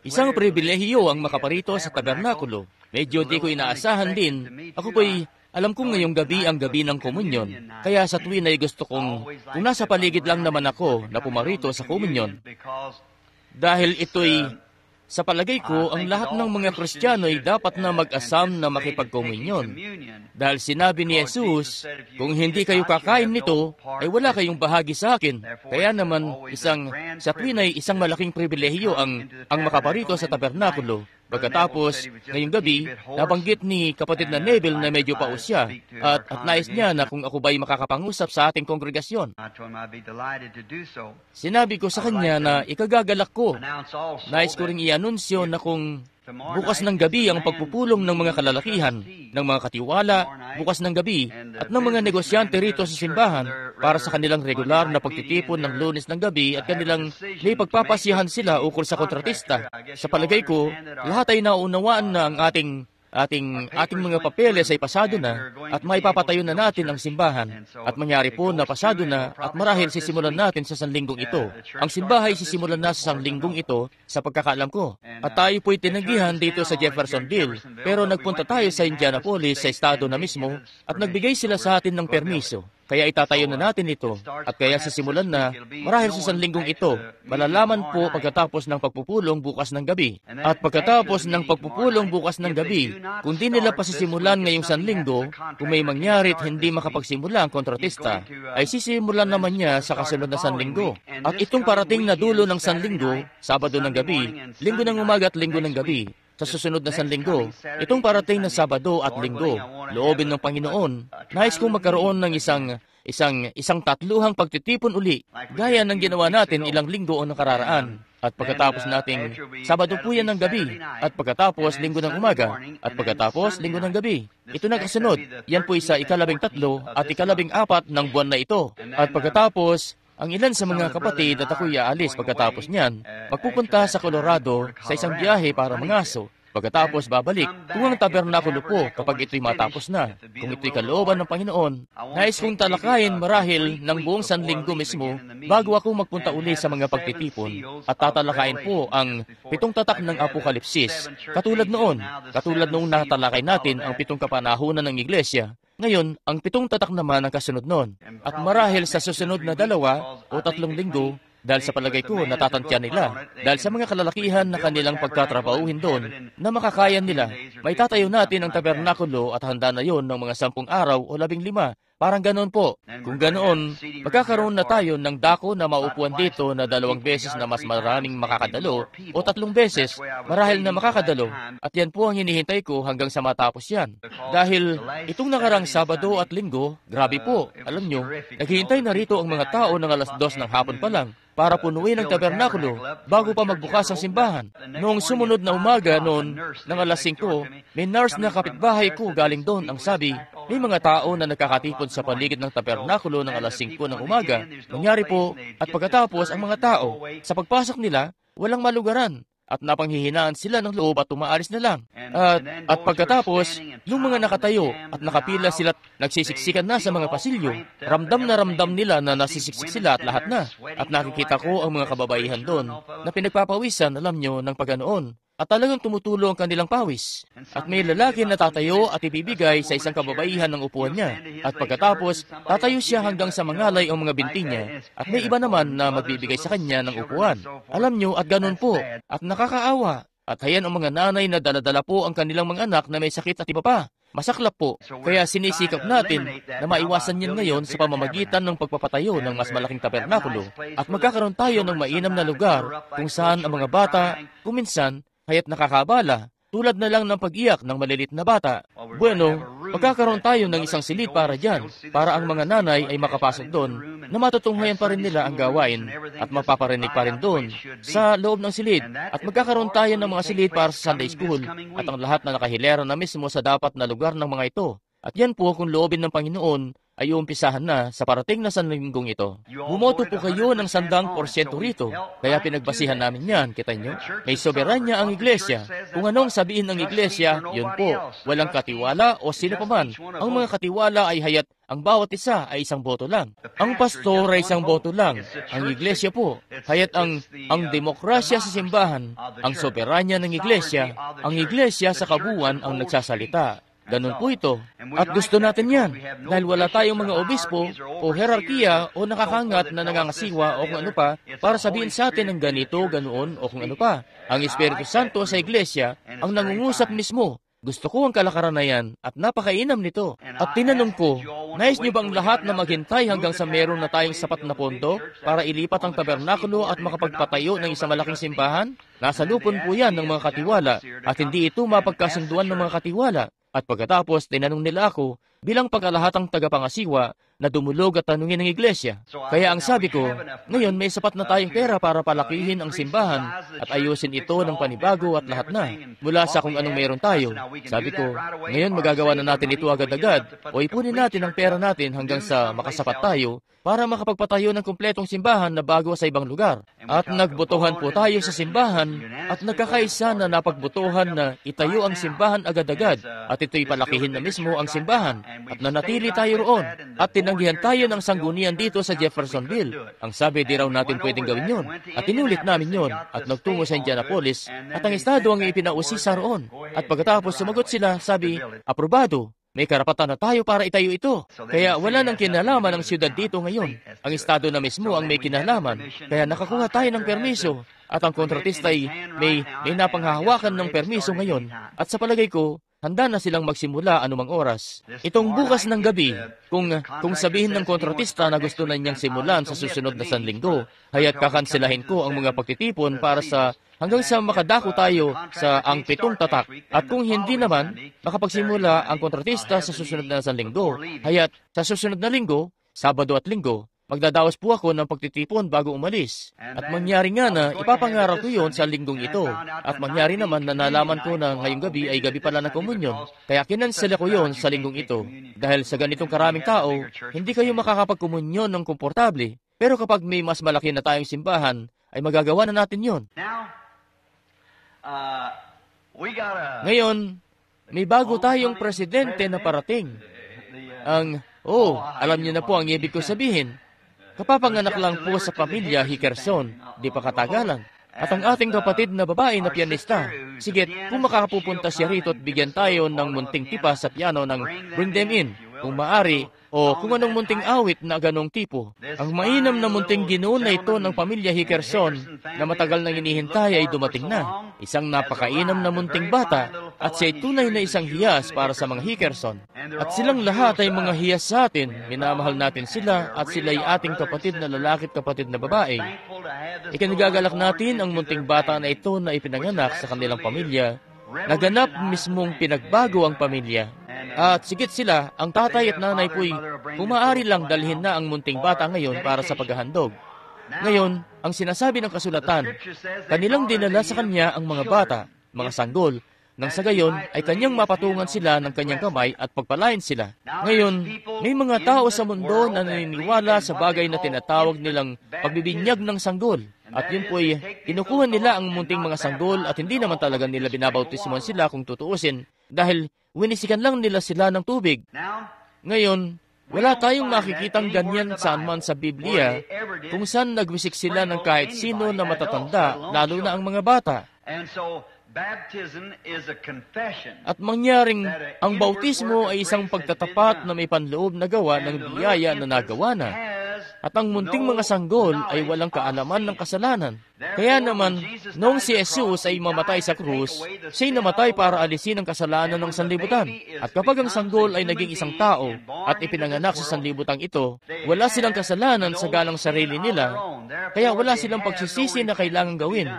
Isang pribilehiyo ang makaparito sa tabernakulo. Medyo di ko inaasahan din. Ako po'y alam kong ngayong gabi ang gabi ng komunyon. Kaya sa tuwin ay gusto kung nasa paligid lang naman ako na pumarito sa komunyon. Dahil ito'y, sa palagay ko, ang lahat ng mga Kristiyano ay dapat na mag-asam na makipagkomunyon. Dahil sinabi ni Jesus, kung hindi kayo kakain nito, ay wala kayong bahagi sa akin. Kaya naman, sa tuwin ay isang malaking pribilehiyo ang makaparito sa tabernakulo. Pagkatapos, ngayong gabi, nabanggit ni kapatid na Neville na medyo paus siya at nais niya na kung ako ba'y makakapangusap sa ating kongregasyon. Sinabi ko sa kanya na ikagagalak ko. Nais ko ring i-anunsyo na kung bukas ng gabi ang pagpupulong ng mga kalalakihan, ng mga katiwala, bukas ng gabi, at ng mga negosyante rito sa simbahan para sa kanilang regular na pagtitipon ng Lunes ng gabi at kanilang may pagpapasiyahan sila ukol sa kontratista. Sa palagay ko, lahat ay naunawaan na ang ating mga papeles ay pasado na at maipapatayo na natin ang simbahan. At mangyari po na pasado na at marahil sisimulan natin sa sanlinggong ito. Ang simbahan ay sisimulan na sa sanlinggong ito sa pagkakaalam ko. At tayo po'y tinanggihan dito sa Jeffersonville, pero nagpunta tayo sa Indianapolis sa estado na mismo at nagbigay sila sa atin ng permiso. Kaya itatayo na natin ito, at kaya sisimulan na, marahil sa sanlinggong ito, malalaman po pagkatapos ng pagpupulong bukas ng gabi. At pagkatapos ng pagpupulong bukas ng gabi, kung di nila pasisimulan ngayong sanlinggo, kung may mangyari at hindi makapagsimula ang kontratista, ay sisimulan naman niya sa kasunod na sanlinggo. At itong parating na dulo ng sanlinggo, Sabado ng gabi, Linggo ng umaga at Linggo ng gabi, sa susunod na sanlinggo, itong parating na Sabado at Linggo, loobin ng Panginoon, nais kong magkaroon ng isang tatluhang pagtitipon uli, gaya ng ginawa natin ilang linggo o nakararaan. At pagkatapos nating Sabado po yan ng gabi, at pagkatapos Linggo ng umaga, at pagkatapos Linggo ng gabi. Ito na kasunod, yan po sa 13 at 14 ng buwan na ito. At pagkatapos, ang ilan sa mga kapatid at ako'y aalis pagkatapos niyan, magpupunta sa Colorado sa isang biyahe para mangaso. Pagkatapos babalik kung ang tabernakulo po kapag ito'y matapos na. Kung ito'y kalooban ng Panginoon, nais kong talakayin marahil ng buong sanlinggo mismo bago ako magpunta uli sa mga pagtitipon at tatalakayin po ang 7 tatak ng Apokalipsis. Katulad noong natalakay natin ang 7 kapanahunan ng Iglesia. Ngayon, ang 7 tatak naman ang kasunod nun. At marahil sa susunod na 2 o 3 linggo, dahil sa palagay ko, natatantya nila. Dahil sa mga kalalakihan na kanilang pagkatrabahuhin doon, na makakayan nila, may tatayo natin ang tabernakulo at handa na yon ng mga 10 araw o 15. Parang ganoon po. Kung ganoon, magkakaroon na tayo ng dako na maupuan dito na 2 beses na mas maraming makakadalo o 3 beses marahil na makakadalo. At yan po ang hinihintay ko hanggang sa matapos yan. Dahil itong nakarang Sabado at Linggo, grabe po, alam nyo, naghihintay na rito ang mga tao ng 2:00 ng hapon pa lang para punuin ang tabernakulo bago pa magbukas ang simbahan. Noong sumunod na umaga noon, ng 5:00, may nurse na kapitbahay ko galing doon ang sabi, may mga tao na nagkakatipon sa paligid ng tabernakulo ng 5:00 ng umaga. Nangyari po, at pagkatapos ang mga tao, sa pagpasok nila, walang malugaran. At napanghihinaan sila ng loob at umaalis na lang. At pagkatapos, yung mga nakatayo at nakapila sila at nagsisiksikan na sa mga pasilyo, ramdam nila na nasisiksik sila at lahat na. At nakikita ko ang mga kababaihan doon na pinagpapawisan, alam nyo, ng paganoon. At talagang tumutulong ang kanilang pawis. At may lalaki na tatayo at ibibigay sa isang kababaihan ng upuan niya. At pagkatapos, tatayo siya hanggang sa mangalay ang mga binti niya. At may iba naman na magbibigay sa kanya ng upuan. Alam nyo, at ganun po. At nakakaawa. At hayan ang mga nanay na daladala po ang kanilang mga anak na may sakit at iba pa. Masaklap po. Kaya sinisikap natin na maiwasan yan ngayon sa pamamagitan ng pagpapatayo ng mas malaking tabernakulo. At magkakaroon tayo ng mainam na lugar kung saan ang mga bata, kuminsan, kaya't nakakabala, tulad na lang ng pag-iyak ng malilit na bata. Bueno, magkakaroon tayo ng isang silid para dyan, para ang mga nanay ay makapasok doon, na matutunghayan pa rin nila ang gawain, at mapaparinig pa rin doon, sa loob ng silid. At magkakaroon tayo ng mga silid para sa Sunday School, at ang lahat na nakahilera na mismo sa dapat na lugar ng mga ito. At yan po kung loobin ng Panginoon ay uumpisahan na sa parating na sanlinggong ito. Bumoto po kayo ng 100% rito, kaya pinagbasihan namin yan, kita nyo? May soberanya ang iglesia. Kung anong sabihin ng iglesia, yun po. Walang katiwala o sino paman. Ang mga katiwala ay hayat ang bawat isa ay isang boto lang. Ang pastor ay isang boto lang. Ang iglesia po, hayat ang demokrasya sa simbahan, ang soberanya ng iglesia, ang iglesia sa kabuuan ang nagsasalita. Ganun po ito. At gusto natin yan. Dahil wala tayong mga obispo o herarkiya o nakakangat na nangangasiwa o kung ano pa para sabihin sa atin ng ganito, ganoon o kung ano pa. Ang Espiritu Santo sa iglesia ang nangungusap mismo. Gusto ko ang kalakaran na yan at napakainam nito. At tinanong ko, nais niyo bang lahat na maghintay hanggang sa meron na tayong sapat na pondo para ilipat ang tabernakulo at makapagpatayo ng isang malaking simbahan? Nasa lupon po yan ng mga katiwala at hindi ito mapagkasunduan ng mga katiwala. At pagkatapos, tinanong nila ako bilang pagkalahatang tagapangasiwa na dumulog at tanungin ng iglesia. Kaya ang sabi ko, ngayon may sapat na tayong pera para palakihin ang simbahan at ayusin ito ng panibago at lahat na, mula sa kung anong mayroon tayo. Sabi ko, ngayon magagawa na natin ito agad-agad o ipunin natin ang pera natin hanggang sa makasapat tayo para makapagpatayo ng kumpletong simbahan na bago sa ibang lugar. At nagbotohan po tayo sa simbahan at nagkakaisa na napagbotohan na itayo ang simbahan agad-agad at ito'y palakihin na mismo ang simbahan at nanatili tayo roon at tinanggihan tayo ng sanggunian dito sa Jeffersonville. Ang sabi di raw natin pwedeng gawin yon at inulit namin yon at nagtungo sa Indianapolis at ang estado ang ipinausisa roon. At pagkatapos sumagot sila, sabi, aprobado. May karapatan na tayo para itayo ito. Kaya wala nang kinalaman ang siyudad dito ngayon. Ang estado na mismo ang may kinalaman. Kaya nakakuha tayo ng permiso. At ang kontratista ay may napanghahawakan ng permiso ngayon. At sa palagay ko, handa na silang magsimula anumang oras. Itong bukas ng gabi, kung sabihin ng kontratista na gusto na niyang simulan sa susunod na sanlinggo, haya't kakanselahin ko ang mga pagtitipon para sa hanggang sa makadako tayo sa ang 7 tatak. At kung hindi naman, makapagsimula ang kontratista sa susunod na sanlinggo, haya't sa susunod na linggo, Sabado at Linggo, magdadaos po ako ng pagtitipon bago umalis. At mangyari nga na ipapangaral ko yon sa linggong ito. At mangyari naman na nalaman ko na ngayong gabi ay gabi pala ng komunyon. Kaya kinansela ko yon sa linggong ito. Dahil sa ganitong karaming tao, hindi kayo makakapagkomunyon ng komportable. Pero kapag may mas malaki na tayong simbahan, ay magagawa na natin yon. Ngayon, may bago tayong presidente na parating. Alam niyo na po ang ibig ko sabihin. Kapapanganak lang po sa pamilya Hickerson, di pa katagalan. At ang ating kapatid na babae na pianista, sigit, kung makakapupunta siya rito at bigyan tayo ng munting tipa sa piano ng Bring Them In, kung maari, o kung anong munting awit na ganong tipo. Ang mainam na munting ginoon na ito ng pamilya Hickerson na matagal nang hinihintay ay dumating na. Isang napakainam na munting bata at siya'y tunay na isang hiyas para sa mga Hickerson. At silang lahat ay mga hiyas sa atin. Minamahal natin sila at sila'y ating kapatid na lalaki at kapatid na babae. Ikinagagalak natin ang munting bata na ito na ipinanganak sa kanilang pamilya. Naganap mismong pinagbago ang pamilya. At sigit sila, ang tatay at nanay po'y kung maaari lang dalhin na ang munting bata ngayon para sa paghahandog. Ngayon, ang sinasabi ng kasulatan, kanilang dinala sa kanya ang mga bata, mga sanggol, nang sa gayon ay kanyang mapatungan sila ng kanyang kamay at pagpalain sila. Ngayon, may mga tao sa mundo na naniniwala sa bagay na tinatawag nilang pagbibinyag ng sanggol. At yun po ay kinukuha nila ang munting mga sanggol at hindi naman talaga nila binabautismuhan sila kung tutuusin dahil winisikan lang nila sila ng tubig. Ngayon, wala tayong makikitang ganyan saan man sa Biblia kung saan nagwisik sila ng kahit sino na matatanda, lalo na ang mga bata. At mangyaring ang bautismo ay isang pagtatapat na may panloob na gawa ng biyaya na nagawa na. At ang munting mga sanggol ay walang kaalaman ng kasalanan. Kaya naman, noong si Jesus ay mamatay sa krus, siya'y namatay para alisin ang kasalanan ng sanlibutan. At kapag ang sanggol ay naging isang tao at ipinanganak sa sanlibutang ito, wala silang kasalanan sa ganang sarili nila, kaya wala silang pagsisisi na kailangang gawin.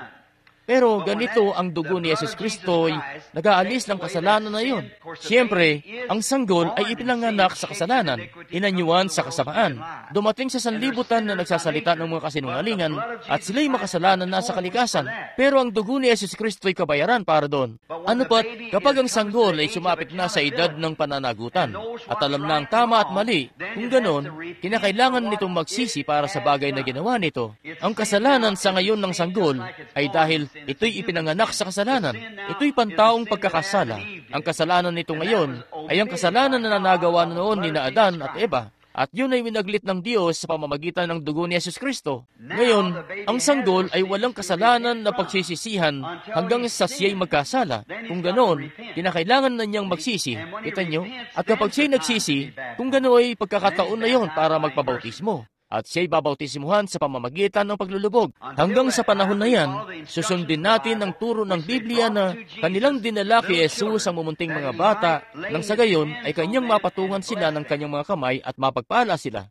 Pero ganito ang dugo ni Yesus Kristo ay nag-aalis ng kasalanan na iyon. Siyempre, ang sanggol ay ipinanganak sa kasalanan, inanyuan sa kasamaan. Dumating sa sanlibutan na nagsasalita ng mga kasinungalingan at sila'y makasalanan na sa kalikasan. Pero ang dugo ni Yesus Kristo ay kabayaran para doon. Ano pat, kapag ang sanggol ay sumapit na sa edad ng pananagutan at alam na ang tama at mali, kung ganon, kinakailangan nitong magsisi para sa bagay na ginawa nito. Ang kasalanan sa ngayon ng sanggol ay dahil ito'y ipinanganak sa kasalanan. Ito'y pantaong pagkakasala. Ang kasalanan nito ngayon ay ang kasalanan na nagawa noon ni Adan at Eva. At yun ay winaglit ng Diyos sa pamamagitan ng dugo ni Yesus Kristo. Ngayon, ang sanggol ay walang kasalanan na pagsisisihan hanggang sa siya'y magkasala. Kung ganoon, kinakailangan na niyang magsisi. Kita niyo? At kapag siya'y nagsisi, kung ganoon ay pagkakataon na yon para magpabautismo. At siya'y babautismuhan sa pamamagitan ng paglulubog. Hanggang sa panahon na yan, susundin natin ang turo ng Biblia na kanilang dinala kay Jesus ang mumunting mga bata, nang sa gayon ay kanyang mapatungan sila ng kanyang mga kamay at mapagpala sila.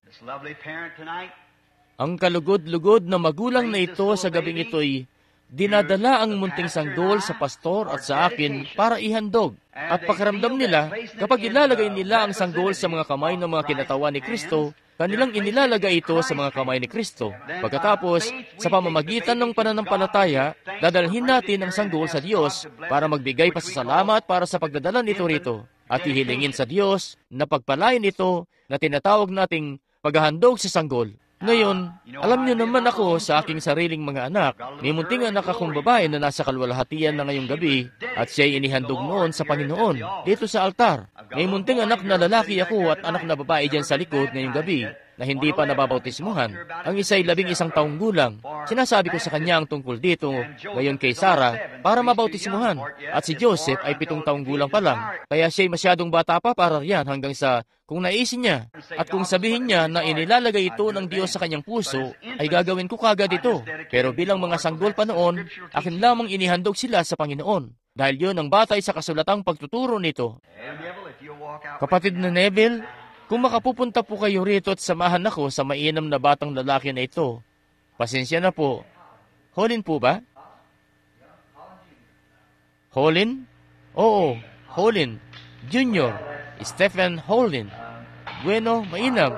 Ang kalugod-lugod na magulang na ito sa gabing ito'y dinadala ang munting sanggol sa pastor at sa akin para ihandog. At pakiramdam nila, kapag ilalagay nila ang sanggol sa mga kamay ng mga kinatawan ni Kristo, kanilang inilalagay ito sa mga kamay ni Kristo. Pagkatapos, sa pamamagitan ng pananampalataya, dadalhin natin ang sanggol sa Diyos para magbigay pasasalamat para sa pagdadala nito rito at ihilingin sa Diyos na pagpalain ito na tinatawag nating paghahandog sa sanggol. Ngayon, alam niyo naman ako sa aking sariling mga anak, may munting anak akong babae na nasa kalwalhatian na ngayong gabi at siya'y inihandog noon sa Panginoon dito sa altar. May munting anak na lalaki ako at anak na babae dyan sa likod ngayong gabi na hindi pa nababautismuhan. Ang isa'y 11 taong gulang. Sinasabi ko sa kanya ang tungkol dito ngayon kay Sarah para mabautismuhan. At si Joseph ay 7 taong gulang pa lang. Kaya siya'y masyadong bata pa para riyan hanggang sa kung naisin niya. At kung sabihin niya na inilalagay ito ng Diyos sa kanyang puso, ay gagawin ko kagad ito. Pero bilang mga sanggol pa noon, akin lamang inihandog sila sa Panginoon. Dahil yun ang batay sa kasulatang pagtuturo nito. Kapatid na Neville, kung makapupunta po kayo rito at samahan ako sa mainam na batang lalaki na ito, pasensya na po. Holin po ba? Holin? Oo, Holin. Junior. Stephen Holin. Bueno, mainam.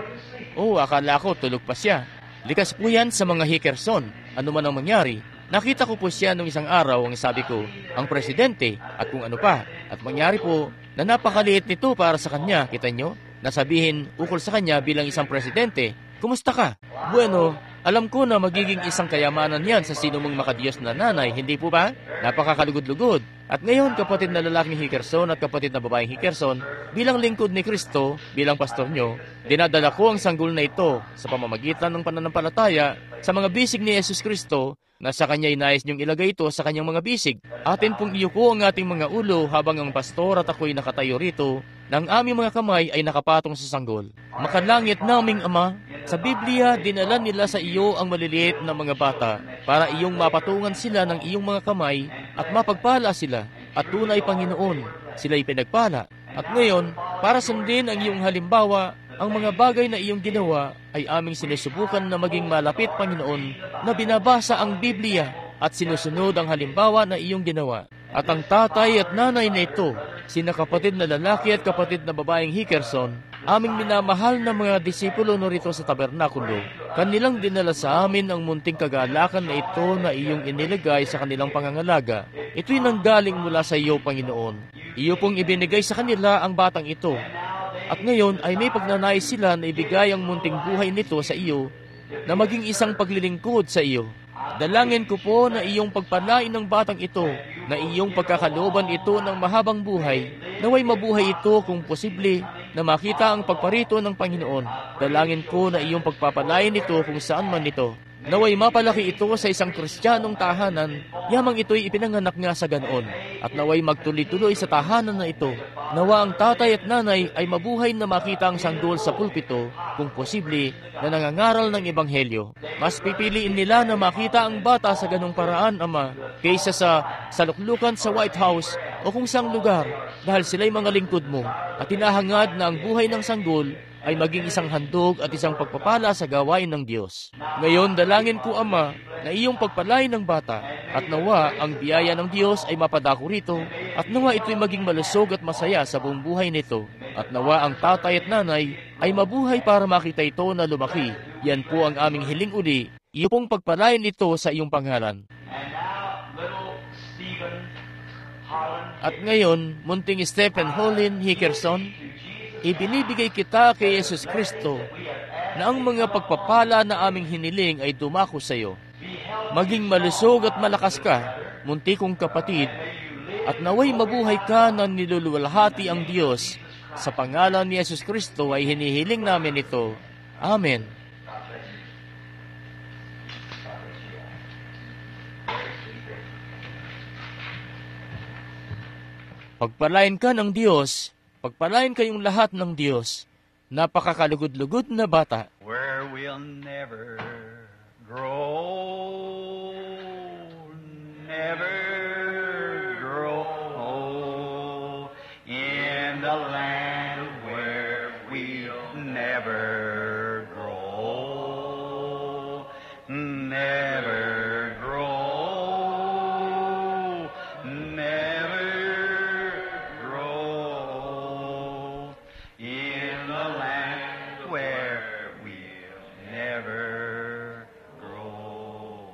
Oo, akala ko tulog pa siya. Likas po yan sa mga Hickerson. Ano man ang mangyari, nakita ko po siya nung isang araw ang sabi ko, ang presidente at kung ano pa. At mangyari po na napakaliit nito para sa kanya, kita nyo? Nasabihin ukol sa kanya bilang isang presidente, kumusta ka? Bueno, alam ko na magiging isang kayamanan yan sa sino mong makadiyos na nanay, hindi po ba? Napakakalugod-lugod. At ngayon, kapatid na lalaking Hickerson at kapatid na babaeng Hickerson, bilang lingkod ni Kristo, bilang pastor nyo, dinadala ko ang sanggol na ito sa pamamagitan ng pananampalataya sa mga bisig ni Jesus Kristo na sa kanya inayos niyong ilagay ito sa kanyang mga bisig. Atin pong iyuko ang ating mga ulo habang ang pastor at ako'y nakatayo rito na ang aming mga kamay ay nakapatong sa sanggol. Makalangit naming Ama, sa Biblia, dinala nila sa iyo ang maliliit na mga bata para iyong mapatungan sila ng iyong mga kamay at mapagpala sila. At tunay, Panginoon, sila'y pinagpala. At ngayon, para sundin ang iyong halimbawa, ang mga bagay na iyong ginawa ay aming sinusubukan na maging malapit, Panginoon, na binabasa ang Biblia at sinusunod ang halimbawa na iyong ginawa. At ang tatay at nanay na ito, sina kapatid na lalaki at kapatid na babaeng Hickerson, aming minamahal na mga disipulo norito sa tabernakulo, kanilang dinala sa amin ang munting kagalakan na ito na iyong inilagay sa kanilang pangangalaga. Ito'y nanggaling mula sa iyo, Panginoon. Iyo pong ibinigay sa kanila ang batang ito. At ngayon ay may pagnanais sila na ibigay ang munting buhay nito sa iyo na maging isang paglilingkod sa iyo. Dalangin ko po na iyong pagpalain ng batang ito, na iyong pagkakalooban ito ng mahabang buhay, naway mabuhay ito kung posible na makita ang pagparito ng Panginoon. Dalangin ko na iyong pagpapalain ito kung saan man ito. Naway mapalaki ito sa isang Kristiyanong tahanan, yamang ito'y ipinanganak nga sa ganoon. At naway magtuloy-tuloy sa tahanan na ito. Nawa ang tatay at nanay ay mabuhay na makita ang sanggol sa pulpito, kung posible, na nangangaral ng Ebanghelyo. Mas pipiliin nila na makita ang bata sa ganong paraan, Ama, kaysa sa saluklukan sa White House o kung saang lugar, dahil sila'y mga lingkod mo at hinahangad na ang buhay ng sanggol ay maging isang handog at isang pagpapala sa gawain ng Diyos. Ngayon, dalangin ko, Ama, na iyong pagpalain ng bata, at nawa ang biyaya ng Diyos ay mapadako rito, at nawa ito'y maging malusog at masaya sa buong buhay nito, at nawa ang tatay at nanay ay mabuhay para makita ito na lumaki. Yan po ang aming hiling uli, iyo pong pagpalain ito sa iyong pangalan. At ngayon, munting Stephen Holin Hickerson, ibinibigay kita kay Jesus Kristo na ang mga pagpapala na aming hiniling ay dumako sa iyo. Maging malusog at malakas ka, munti kong kapatid, at naway mabuhay ka na niluluwalhati ang Diyos. Sa pangalan ni Jesus Kristo ay hinihiling namin ito. Amen. Pagpalain ka ng Diyos, pagpalain kayong lahat ng Diyos. Napakakalugod-lugod na bata. Where we'll never grow, never grow, in the land where we'll never grow, never grow, never grow, in the land where we'll never grow.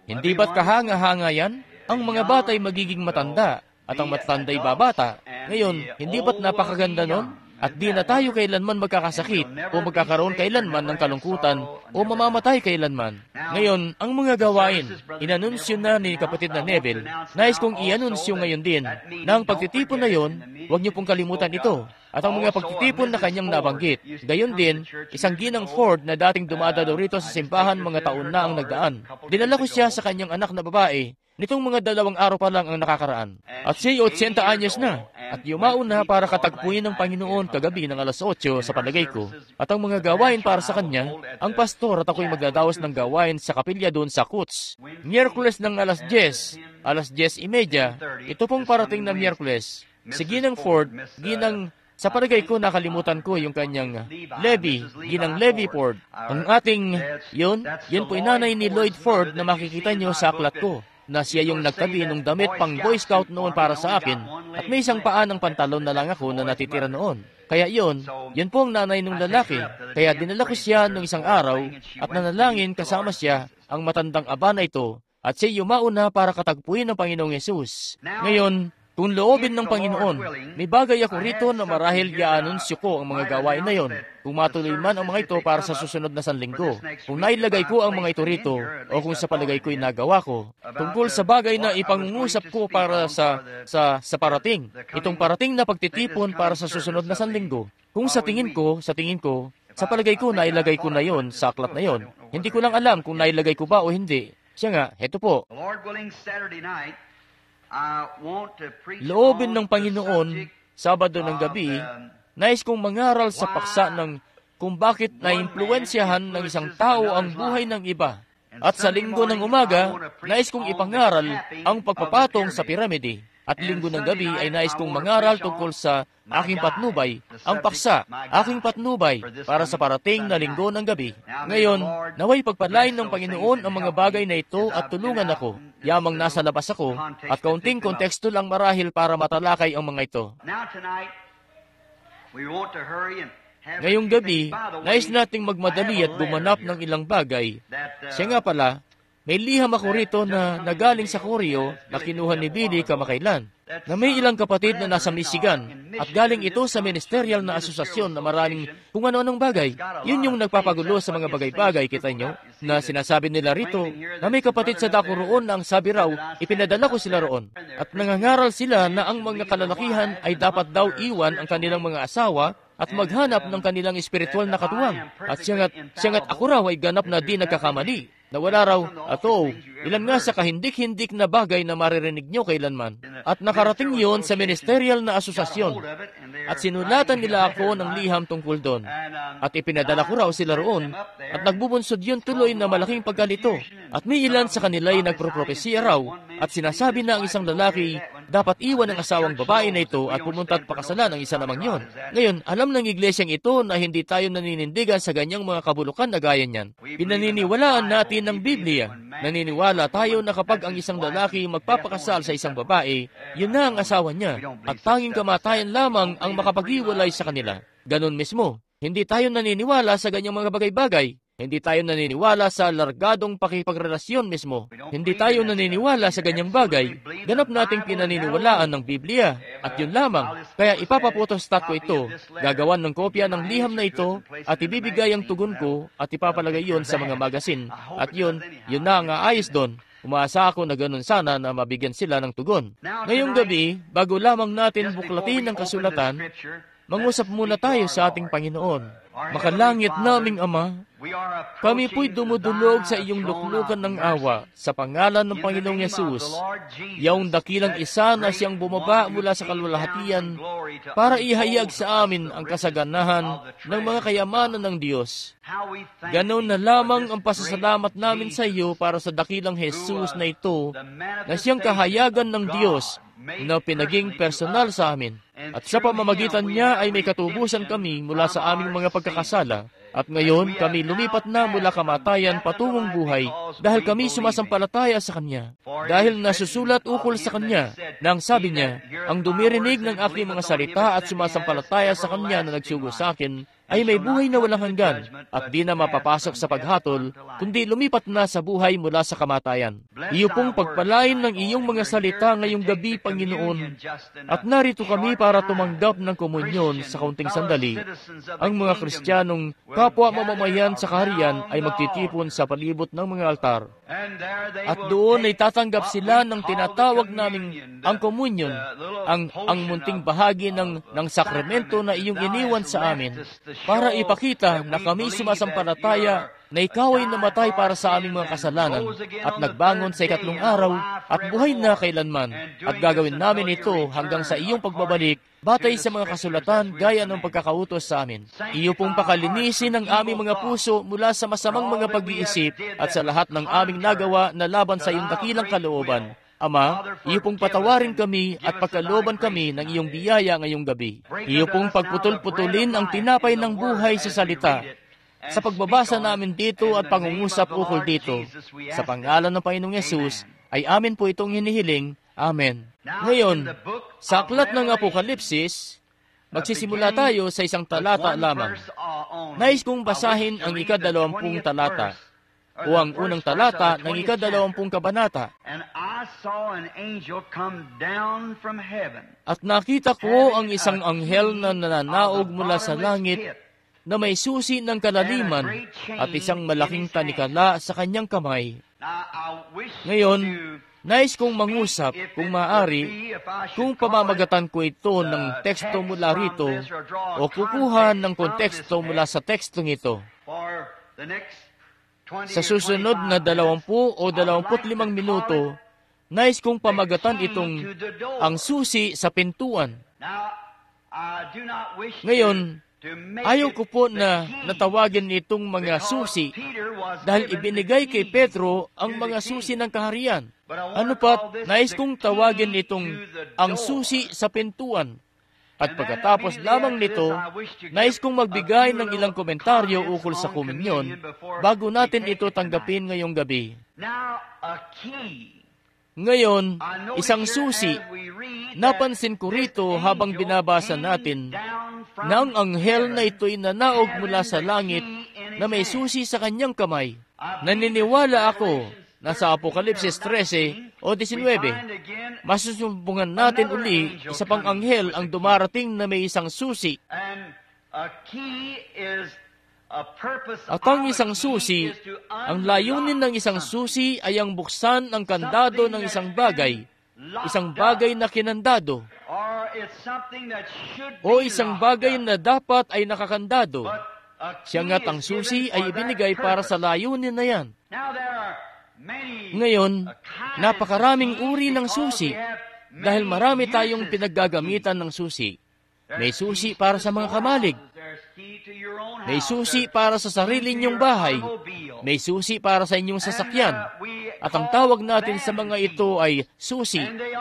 Hindi ba't kahanga-hanga yan? Ang mga bata'y magiging matanda, at ang matatanda'y babata. Ngayon, hindi ba't napakaganda nun? At di na tayo kailanman magkakasakit o magkakaroon kailanman ng kalungkutan o mamamatay kailanman. Ngayon, ang mga gawain, inanunsyo na ni kapatid na Neville, nais kong i-anunsyo ngayon din na ang pagtitipon na yon, huwag niyo pong kalimutan ito. At ang mga pagtitipon na kanyang nabanggit, gayon din, isang ginang Ford na dating dumadalo rito sa simbahan mga taon na ang nagdaan. Dinala ko siya sa kanyang anak na babae, nitong mga 2 araw pa lang ang nakakaraan. At siya'y 80 anyos na, at yumao na para katagpuin ng Panginoon kagabi ng alas 8 sa palagay ko. At ang mga gawain para sa kanya, ang pastor at ako'y magdadaos ng gawain sa kapilya doon sa Kutz. Miyerkules ng alas 10, alas 10:30, ito pong parating na Miyerkules. Si Ginang Ford, sa palagay ko nakalimutan ko yung kanyang Ginang Levy Ford. Ang ating, yun po nanay ni Lloyd Ford na makikita nyo sa aklat ko, na siya yung nagtabi ng damit pang Boy Scout noon para sa akin, at may isang paa ng pantalon na lang ako na natitira noon. Kaya yun po ang nanay ng lalaki. Kaya dinala ko siya nung isang araw at nanalangin kasama siya ang matandang aba na ito, at siya yumauna para katagpuin ng Panginoong Yesus. Ngayon, kung loobin ng Panginoon, may bagay ako rito na marahil i-anunsyo ko ang mga gawain na yon. Kung matuloy man ang mga ito para sa susunod na sanlinggo, kung nailagay ko ang mga ito rito, o kung sa palagay ko'y nagawa ko, tungkol sa bagay na ipangungusap ko para sa parating, itong parating na pagtitipon para sa susunod na sanlinggo. Kung sa tingin ko, sa palagay ko nailagay ko na yon sa aklat na yon. Hindi ko lang alam kung nailagay ko ba o hindi. Siya nga, heto po. Loobin ng Panginoon, Sabado ng gabi, nais kong mangaral sa paksa ng kung bakit naimpluwensyahan ng isang tao ang buhay ng iba. At sa linggo ng umaga, nais kong ipangaral ang pagpapatong sa piramide. At linggo ng gabi ay nais kong mangaral tungkol sa aking patnubay, ang paksa, aking patnubay, para sa parating na linggo ng gabi. Ngayon, naway pagpalain ng Panginoon ang mga bagay na ito at tulungan ako. Yamang nasa labas ako, at kaunting konteksto lang marahil para matalakay ang mga ito. Ngayong gabi, nais nating magmadali at gumanap ng ilang bagay. Siya nga pala, may liham ako rito na nagaling sa Koreo na kinuha ni Billy kamakailan, na may ilang kapatid na nasa Michigan, at galing ito sa ministerial na asosasyon na maraming kung ano-anong bagay. Yun yung nagpapagulo sa mga bagay-bagay, kita nyo, na sinasabi nila rito, na may kapatid sa dako roon na ang sabi raw, ipinadala ko sila roon. At nangangaral sila na ang mga kalalakihan ay dapat daw iwan ang kanilang mga asawa at maghanap ng kanilang espiritual na katuwang. At siyangat ako raw ay ganap na di nagkakamali. Na wala raw, ilan nga sa kahindik-hindik na bagay na maririnig nyo kailanman. At nakarating yon sa ministerial na asosasyon. At sinulatan nila ako ng liham tungkol doon. At ipinadala ko raw sila roon. At nagbubunsod yun tuloy na malaking pagkalito. At may ilan sa kanila ay nagpropropesya raw. At sinasabi na ang isang lalaki, dapat iwan ng asawang babae na ito at pumunta at pakasalan ang isa namang yon. Ngayon, alam ng iglesyang ito na hindi tayo naninindigan sa ganyang mga kabulukan na gaya niyan. Pinaniniwalaan natin ng Biblia. Naniniwala tayo na kapag ang isang lalaki magpapakasal sa isang babae, yun na ang asawa niya, at tanging kamatayan lamang ang makapag-iwalay sa kanila. Ganon mismo. Hindi tayo naniniwala sa ganyang mga bagay-bagay. Hindi tayo naniniwala sa largadong pakipagrelasyon mismo. Hindi tayo naniniwala sa ganyang bagay. Ganap nating pinaniniwalaan ng Biblia. At yun lamang. Kaya ipapapotostat ko ito. Gagawan ng kopya ng liham na ito at ibibigay ang tugon ko at ipapalagay yon sa mga magasin. At yun na ang aayos doon. Umaasa ako na ganun sana na mabigyan sila ng tugon. Ngayong gabi, bago lamang natin buklatin ang kasulatan, mangusap muna tayo sa ating Panginoon. Makalangit naming Ama, kami po'y dumudulog sa iyong luklukan ng awa sa pangalan ng Panginoong Yesus, yaong dakilang isa na siyang bumaba mula sa kalwalhatian para ihayag sa amin ang kasaganahan ng mga kayamanan ng Diyos. Ganon na lamang ang pasasalamat namin sa iyo para sa dakilang Jesus na ito, na siyang kahayagan ng Diyos na pinaging personal sa amin. At sa pamamagitan niya ay may katubusan kami mula sa aming mga pagkakasala. At ngayon, kami lumipat na mula kamatayan patungong buhay dahil kami sumasampalataya sa Kanya. Dahil nasusulat ukol sa Kanya na ang sabi niya, ang dumirinig ng aking mga salita at sumasampalataya sa Kanya na nagsugo sa akin, ay may buhay na walang hanggan at di na mapapasok sa paghatol, kundi lumipat na sa buhay mula sa kamatayan. Iyo pong pagpalain ng iyong mga salita ngayong gabi, Panginoon, at narito kami para tumanggap ng komunyon sa kaunting sandali. Ang mga Kristiyanong kapwa mamamayan sa kaharian ay magtitipon sa palibot ng mga altar. At doon ay tatanggap sila ng tinatawag naming ang komunyon, ang munting bahagi ng sakramento na iyong iniwan sa amin, para ipakita na kami sumasampalataya na ikaw ay namatay para sa aming mga kasalanan at nagbangon sa ikatlong araw at buhay na kailanman. At gagawin namin ito hanggang sa iyong pagbabalik, batay sa mga kasulatan gaya ng pagkakautos sa amin. Iyo pong pakalinisin ang aming mga puso mula sa masamang mga pag-iisip at sa lahat ng aming nagawa na laban sa iyong dakilang kalooban. Ama, iyo pong patawarin kami at pagkalooban kami ng iyong biyaya ngayong gabi. Iyo pong pagputol-putulin ang tinapay ng buhay sa salita. Sa pagbabasa namin dito at pangungusap ukol dito, sa pangalan ng Panginoong Yesus, ay amin po itong hinihiling. Amen. Ngayon, sa aklat ng Apokalipsis, magsisimula tayo sa isang talata lamang. Nais kong basahin ang 20 talata, o ang unang talata ng 20 kabanata. At nakita ko ang isang anghel na nananaog mula sa langit na may susi ng kalaliman at isang malaking tanikala sa kanyang kamay. Ngayon, nais kong mangusap, kung maaari, kung pamamagatan ko ito ng teksto mula rito o kukuha ng konteksto mula sa tekstong ito. Sa susunod na 20 o 25 minuto, nais kong pamagatan itong ang susi sa pintuan. Ngayon, ayaw ko po na natawagin itong mga susi dahil ibinigay kay Pedro ang mga susi ng kaharian. Ano pat, nais kong tawagin itong ang susi sa pintuan. At pagkatapos lamang nito, nais kong magbigay ng ilang komentaryo ukol sa komunyon bago natin ito tanggapin ngayong gabi. Ngayon, isang susi. Napansin ko rito habang binabasa natin na ang anghel na ito'y nanaog mula sa langit na may susi sa kanyang kamay. Naniniwala ako na sa Apokalipsis 13 o 19, masusumbungan natin uli isa pang anghel ang dumarating na may isang susi. At ang isang susi, ang layunin ng isang susi ay ang buksan ang kandado ng isang bagay na kinandado, o isang bagay na dapat ay nakakandado. Siya nga't ang susi ay ibinigay para sa layunin na yan. Ngayon, napakaraming uri ng susi dahil marami tayong pinaggagamitan ng susi. May susi para sa mga kamalig. May susi para sa sarili niyong bahay. May susi para sa inyong sasakyan. At ang tawag natin sa mga ito ay susi.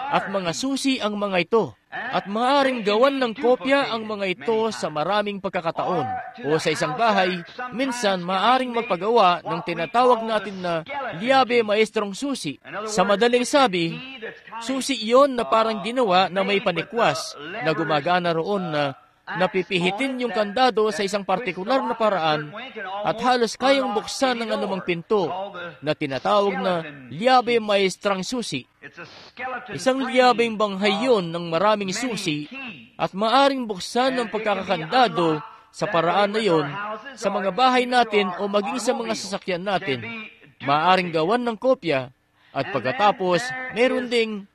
At mga susi ang mga ito. At maaaring gawan ng kopya ang mga ito sa maraming pagkakataon. O sa isang bahay, minsan maaaring magpagawa ng tinatawag natin na liabe maestrong susi. Sa madaling sabi, susi iyon na parang ginawa na may panikwas na gumagana roon na napipihitin yung kandado sa isang partikular na paraan at halos kayang buksan ng anumang pinto na tinatawag na liabe maestrang susi. Isang liyabeng banghay yun ng maraming susi at maaring buksan ng pagkakakandado sa paraan na yon sa mga bahay natin o maging sa mga sasakyan natin. Maaring gawan ng kopya at pagkatapos meron ding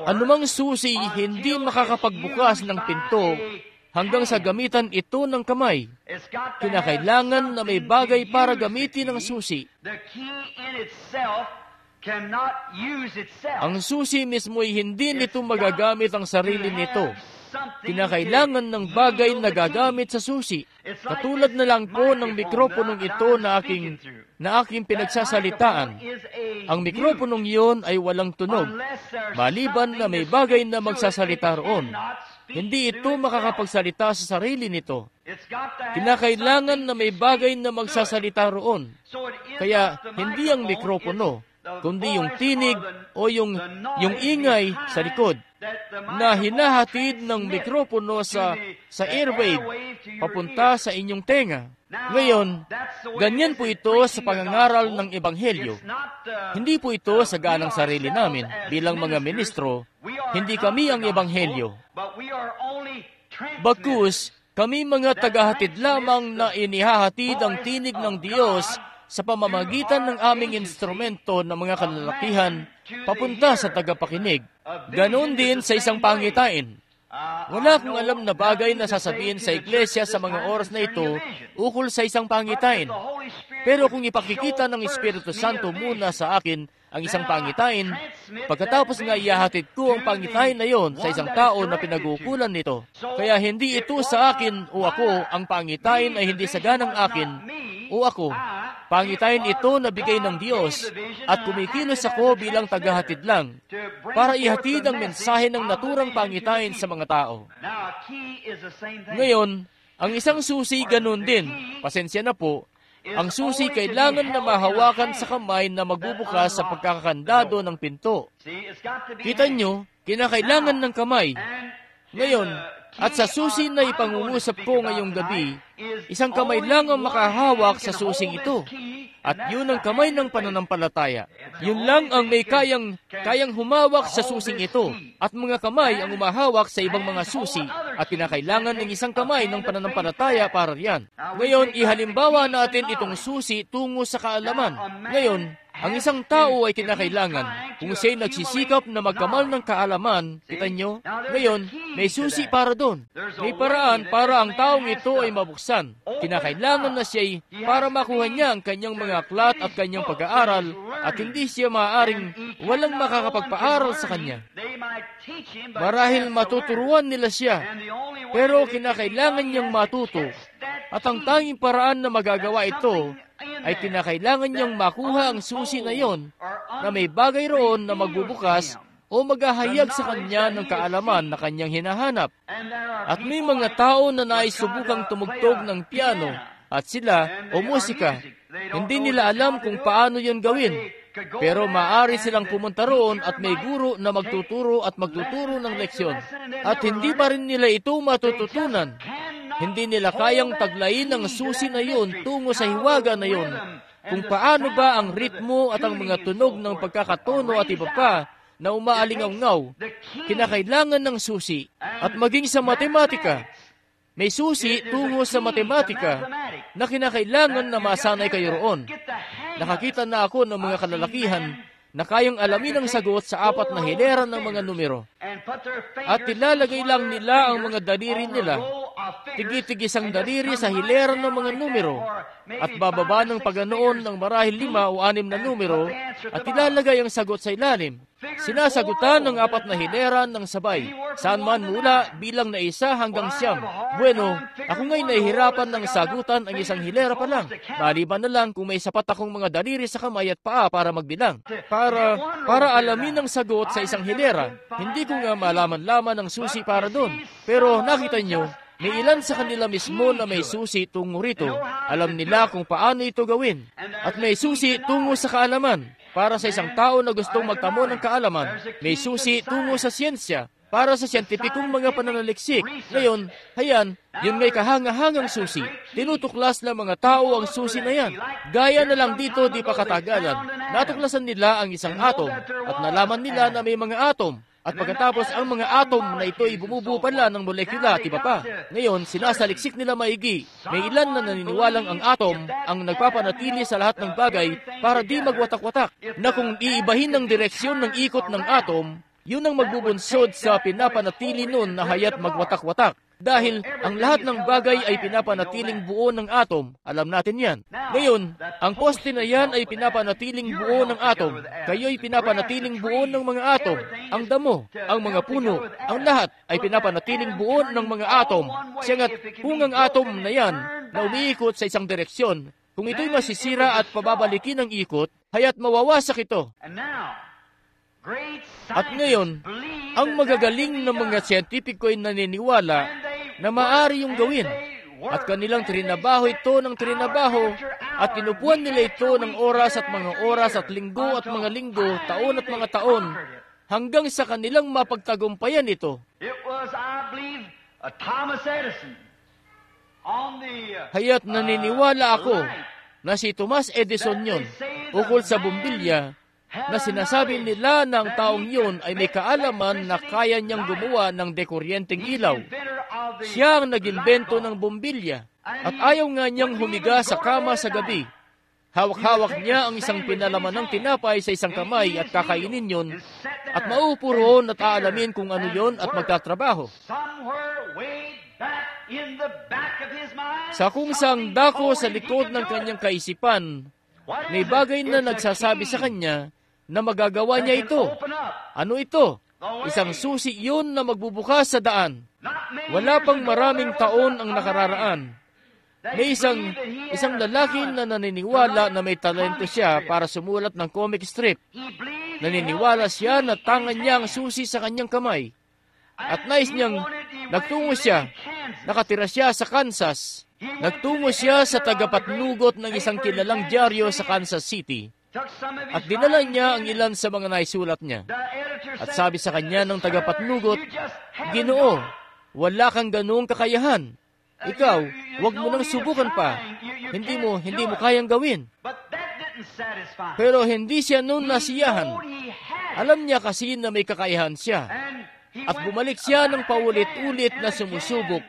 anumang susi hindi makakapagbukas ng pinto hanggang sa gamitan ito ng kamay. Kinakailangan na may bagay para gamitin ang susi. Ang susi mismo ay hindi nito magagamit ang sarili nito. Kinakailangan ng bagay na gagamit sa susi. Katulad na lang po ng mikroponong ito na aking pinagsasalitaan. Ang mikroponong iyon ay walang tunog. Maliban na may bagay na magsasalita roon, hindi ito makakapagsalita sa sarili nito. Kinakailangan na may bagay na magsasalita roon. Kaya hindi ang mikropono, kundi yung tinig o yung ingay sa likod na hinahatid ng mikropono sa airwave papunta sa inyong tenga. Ngayon, ganyan po ito sa pangangaral ng Ebanghelyo. Hindi po ito sa ganang sarili namin bilang mga ministro. Hindi kami ang Ebanghelyo. Bagkus, kami mga tagahatid lamang na inihahatid ang tinig ng Diyos sa pamamagitan ng aming instrumento ng mga kalalakihan papunta sa tagapakinig. Ganon din sa isang pangitain. Wala akong alam na bagay na sasabihin sa iglesia sa mga oras na ito ukol sa isang pangitain. Pero kung ipakikita ng Espiritu Santo muna sa akin ang isang pangitain, pagkatapos nga ihahatid ko ang pangitain na yon sa isang tao na pinag-uukulan nito. Kaya hindi ito sa akin o ako, ang pangitain ay hindi saganang akin o ako. Pangitain ito na bigay ng Diyos at kumikilos ako bilang tagahatid lang para ihatid ang mensahe ng naturang pangitain sa mga tao. Ngayon, ang isang susi ganun din. Pasensya na po. Ang susi kailangan na mahawakan sa kamay na magbubukas sa pagkakakandado ng pinto. Kita nyo, kinakailangan ng kamay. Ngayon, at sa susi na ipangungusap ko ngayong gabi, isang kamay lang ang makahawak sa susing ito. At yun ang kamay ng pananampalataya. Yun lang ang may kayang humawak sa susing ito. At mga kamay ang umahawak sa ibang mga susi. At kinakailangan ng isang kamay ng pananampalataya para riyan. Ngayon, ihalimbawa natin itong susi tungo sa kaalaman. Ngayon, ang isang tao ay kinakailangan kung siya'y nagsisikap na magkamal ng kaalaman, kita nyo? Ngayon, may susi para doon. May paraan para ang taong ito ay mabuksan. Kinakailangan na siya'y para makuha niya ang kanyang mga aklat at kanyang pag-aaral at hindi siya maaaring walang makakapagpaaral sa kanya. Marahil matuturuan nila siya, pero kinakailangan niyang matuto. At ang tanging paraan na magagawa ito ay kinakailangan niyang makuha ang susi na yon na may bagay roon na magbubukas o maghahayag sa kanya ng kaalaman na kanyang hinahanap. At may mga tao na naisubukang tumugtog ng piano at sila o musika. Hindi nila alam kung paano yon gawin. Pero maaari silang pumunta roon at may guro na magtuturo ng leksyon. At hindi pa rin nila ito matututunan. Hindi nila kayang taglayin ang susi na yun tungo sa hiwaga na yun. Kung paano ba ang ritmo at ang mga tunog ng pagkakatono at iba pa na umaalingaw-ngaw, kinakailangan ng susi. At maging sa matematika, may susi tungo sa matematika na kinakailangan na masanay kayo roon. Nakakita na ako ng mga kalalakihan na kayang alamin ang sagot sa 4 na hilera ng mga numero. At ilalagay lang nila ang mga daliri nila tigit-tigisang daliri sa hilera ng mga numero, at bababa ng paganoon ng marahil 5 o 6 na numero, at ilalagay ang sagot sa ilalim. Sinasagutan ng 4 na hilera ng sabay, saan man mula bilang na 1 hanggang 9. Bueno, ako nga'y nahihirapan ng sagutan ang 1 hilera pa lang. Maliban na lang kung may sapat akong mga daliri sa kamay at paa para magbilang. Para alamin ang sagot sa 1 hilera, hindi ko nga malaman-laman ang susi para doon. Pero nakita nyo, may ilan sa kanila mismo na may susi tungo rito. Alam nila kung paano ito gawin. At may susi tungo sa kaalaman. Para sa isang tao na gustong magtamo ng kaalaman, may susi tungo sa siyensya. Para sa siyentipikong mga pananaliksik. Ngayon, hayan, yun nga'y kahanga-hangang susi. Tinutuklas ng mga tao ang susi na yan. Gaya na lang dito di pa katagalan. Natuklasan nila ang 1 atom at nalaman nila na may mga atom. At pagkatapos ang mga atom na ito ay bumubuo pala ng molekula at iba pa. Ngayon, sinasaliksik nila maigi. May ilan na naniniwalang ang atom ang nagpapanatili sa lahat ng bagay para di magwatak-watak. Na kung iibahin ng direksyon ng ikot ng atom, yun ang magbubunsod sa pinapanatili nun na hayat magwatak-watak. Dahil ang lahat ng bagay ay pinapanatiling buo ng atom. Alam natin yan. Ngayon, ang poste na yan ay pinapanatiling buo ng atom. Kayo'y pinapanatiling buo ng mga atom. Ang damo, ang mga puno, ang lahat ay pinapanatiling buo ng mga atom. Siyangat kung ang atom na yan na umiikot sa isang direksyon, kung ito'y masisira at pababalikin ang ikot, haya't mawawasak ito. At ngayon, ang magagaling ng mga siyentipiko ay naniniwala na maaari yung gawin. At kanilang trinabaho ito ng trinabaho at tinupuan nila ito ng oras at mga oras at linggo at mga linggo, taon at mga taon, hanggang sa kanilang mapagtagumpayan ito. Haya't naniniwala ako na si Thomas Edison yun, ukol sa bumbilya, na sinasabi nila na ang taong yun ay may kaalaman na kaya niyang gumawa ng dekuryenteng ilaw. Siya ang nag-imbento ng bombilya at ayaw nga niyang humiga sa kama sa gabi. Hawak-hawak niya ang 1 pinalaman ng tinapay sa 1 kamay at kakainin yun at maupo roon at aalamin kung ano yun at magtatrabaho. Sa kung saang dako sa likod ng kanyang kaisipan, may bagay na nagsasabi sa kanya na magagawa niya ito. Ano ito? Isang susi yun na magbubukas sa daan. Wala pang maraming taon ang nakararaan. May isang lalaki na naniniwala na may talento siya para sumulat ng comic strip. Naniniwala siya na tangan niya ang susi sa kanyang kamay. At nais niyang nagtungo siya. Nakatira siya sa Kansas. Nagtungo siya sa tagapatnugot ng isang kilalang dyaryo sa Kansas City. At dinala niya ang ilan sa mga naisulat niya. At sabi sa kanya ng tagapatnugot, "Ginoo, wala kang ganoong kakayahan. Ikaw, huwag mo nang subukan pa. Hindi mo kayang gawin." Pero hindi siya noon nasiyahan. Alam niya kasi na may kakayahan siya. At bumalik siya ng paulit-ulit na sumusubok.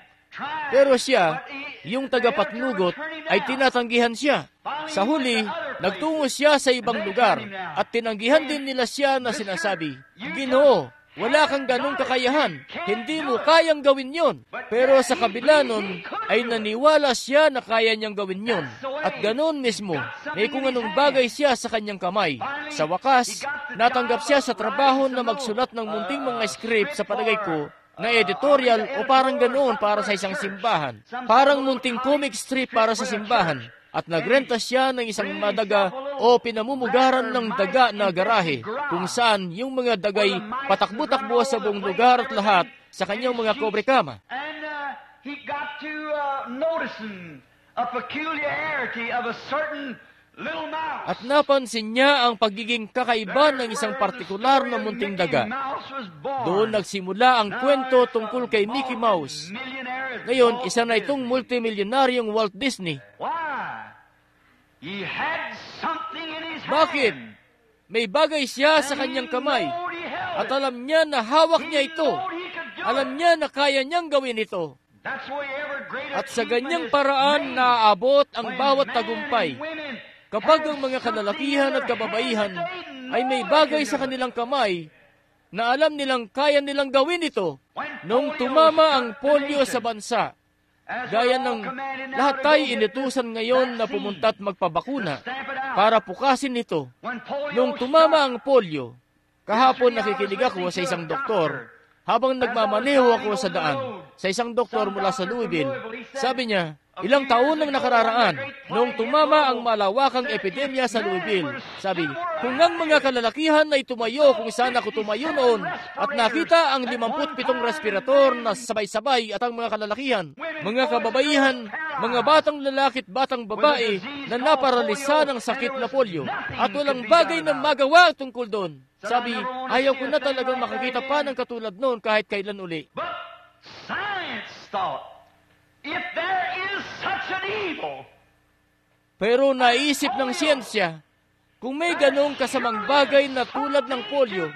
Pero siya, yung tagapatnugot, ay tinatanggihan siya. Sa huli, nagtungo siya sa ibang lugar at tinanggihan din nila siya na sinasabi, "Ginoo, wala kang ganong kakayahan. Hindi mo kayang gawin yon." Pero sa kabila nun, ay naniwala siya na kaya niyang gawin yon. At ganon mismo, may kung anong bagay siya sa kanyang kamay. Sa wakas, natanggap siya sa trabaho na magsulat ng munting mga script sa palagay ko, na editorial o parang ganoon para sa isang simbahan. Parang munting comic strip para sa simbahan. At nagrenta siya ng isang madaga o pinamumugaran ng daga na garahe, kung saan yung mga dagay patakbo-takbo sa buong lugar at lahat sa kanyang mga kobrekama. He got to noticing a peculiarity of a certain little mouse. At napansin niya ang pagiging kakaiba ng isang partikular na munting daga. Doon nagsimula ang kwento tungkol kay Mickey Mouse. Ngayon, isa na itong multimilyonaryong Walt Disney. Bakit? May bagay siya sa kanyang kamay. At alam niya na hawak niya ito. Alam niya na kaya niyang gawin ito. At sa ganyang paraan naaabot ang bawat tagumpay. Kapag ang mga kalalakihan at kababaihan ay may bagay sa kanilang kamay na alam nilang kaya nilang gawin ito. Nung tumama ang polio sa bansa, Gaya ng lahat tayo inutusan ngayon na pumunta at magpabakuna para pukasin ito. Nung tumama ang polio, kahapon nakikinig ako sa isang doktor habang nagmamaneho ako sa daan. Sa isang doktor mula sa Louisville, sabi niya, ilang taon nang nakararaan, noong tumama ang malawakang epidemya sa Louisville. Sabi, kung ang mga kalalakihan ay tumayo kung saan ako tumayo noon at nakita ang 57 respirator na sabay-sabay at ang mga kalalakihan, mga kababaihan, mga batang lalaki at batang babae na naparalisa ng sakit na polio at walang bagay na magawa tungkol doon. Sabi, ayaw ko na talagang makakita pa ng katulad noon kahit kailan uli. But science thought, if there is such an evil, Pero naisip ng siyensya, kung may ganong kasamang bagay na tulad ng polio,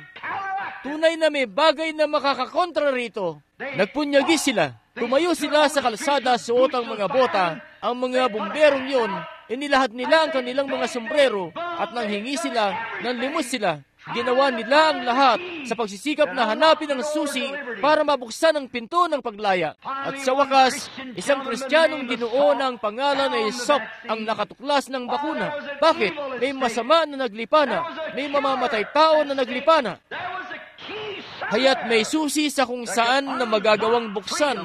tunay na may bagay na makakakontra rito. Nagpunyagi sila. Tumayo sila sa kalsada, suot ang mga bota. Ang mga bumberong yon, inilahad nila ang kanilang mga sombrero at nanghingi sila, nanlimos sila. Ginawa nila ang lahat sa pagsisikap na hanapin ang susi para mabuksan ang pinto ng paglaya. At sa wakas, isang Kristiyanong Ginoo na ang pangalan ay Sok ang nakatuklas ng bakuna. Bakit? May masama na naglipana. May mamamatay tao na naglipana. Kaya't may susi sa kung saan na magagawang buksan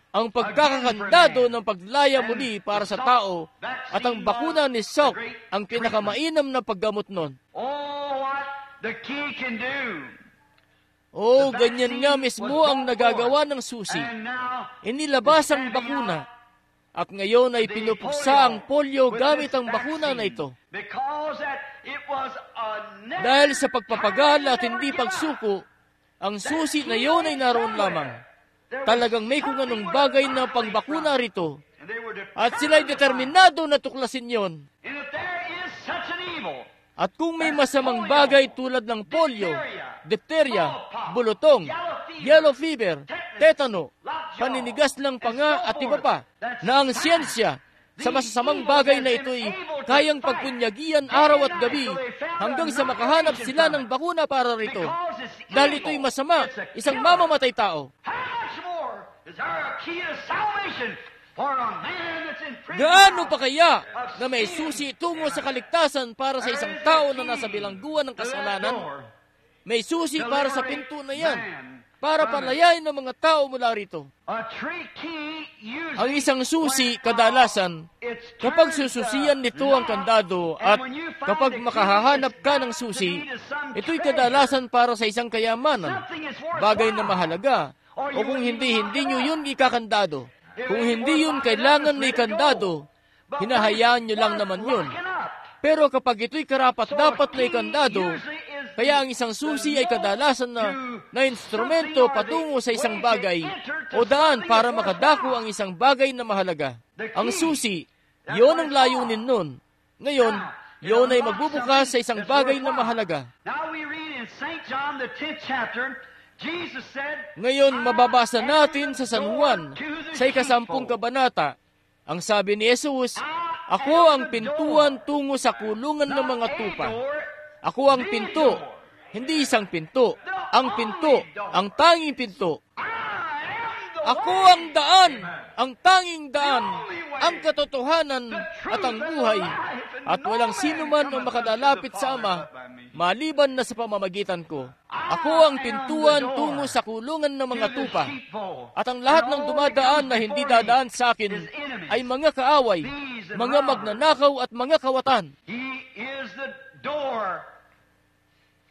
ang pagkakakandado ng paglaya muli para sa tao at ang bakuna ni Sok ang pinakamainam na paggamot nun. the key can do. Oh, ganyan nga mismo ang nagagawa ng susi. And now, Inilabas ang bakuna. At ngayon ay pinupuksa ang polio gamit ang bakuna na ito. because that it was a Dahil sa pagpapagal at hindi pagsuko, ang susi na iyon ay naroon lamang. Talagang may kung anong bagay na pangbakuna rito. At sila'y determinado na tuklasin yon. And if there is such an evil, At kung may masamang bagay tulad ng polio, diphtheria, bulutong, yellow fever, tetano, paninigas ng panga at iba pa, na ang siyensya sa masasamang bagay na ito'y kayang pagpunyagian araw at gabi hanggang sa makahanap sila ng bakuna para rito. Dahil ito'y masama, isang mamamatay tao. how much more is there a key to salvation for a man that's in prison? Gaano pa kaya na may susi tungo sa kaligtasan para sa isang tao na nasa bilangguan ng kasalanan? May susi para sa pinto na yan, para palayain ng mga tao mula rito. A tree key usually, Ang isang susi, kadalasan, kapag sususiyan nito ang kandado at kapag makahahanap ka ng susi, ito'y kadalasan para sa isang kayamanan, bagay na mahalaga, o kung hindi nyo yun ikakandado. Kung hindi yun kailangan na ikandado, hinahayaan nyo lang naman yun. Pero kapag ito'y karapat-dapat na ikandado, kaya ang isang susi ay kadalasan na instrumento patungo sa isang bagay o daan para makadako ang isang bagay na mahalaga. Ang susi, yon ang layunin nun. Ngayon, yon ay magbubukas sa isang bagay na mahalaga. now we read in St. John the 10th chapter, Jesus said, Ngayon, mababasa natin sa San Juan, sa 10 kabanata, ang sabi ni Jesus, Ako ang pintuan tungo sa kulungan ng mga tupa. Ako ang pinto, hindi isang pinto. Ang pinto, ang tanging pinto. Ako ang daan, ang tanging daan, ang katotohanan at ang buhay. At walang sino man ang makadalapit sa Ama, maliban na sa pamamagitan ko. Ako ang pintuan tungo sa kulungan ng mga tupa. At ang lahat ng dumadaan na hindi dadaan sa akin ay mga kaaway, mga magnanakaw at mga kawatan. He is the door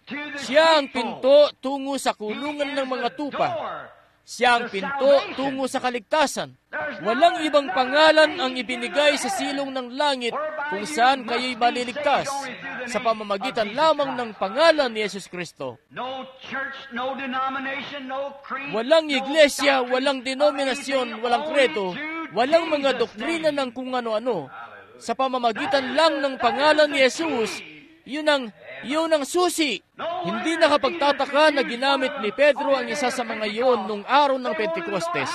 to the Siya ang sheepfold. pinto tungo sa kulungan ng mga tupa. Siya ang pinto tungo sa kaligtasan. Walang ibang pangalan ang ibinigay sa silong ng langit kung saan kayo'y maliligtas sa pamamagitan lamang ng pangalan ni Yesus Kristo. No church, no denomination, no creed, Walang no iglesia, doctrine walang denominasyon, of walang anything, kredo, only walang through mga Jesus' doktrina name. ng kung ano-ano. Sa pamamagitan lang ng pangalan ni Jesus, yun ang susi. Hindi nakapagtataka na ginamit ni Pedro ang isa sa mga iyon nung araw ng Pentecostes.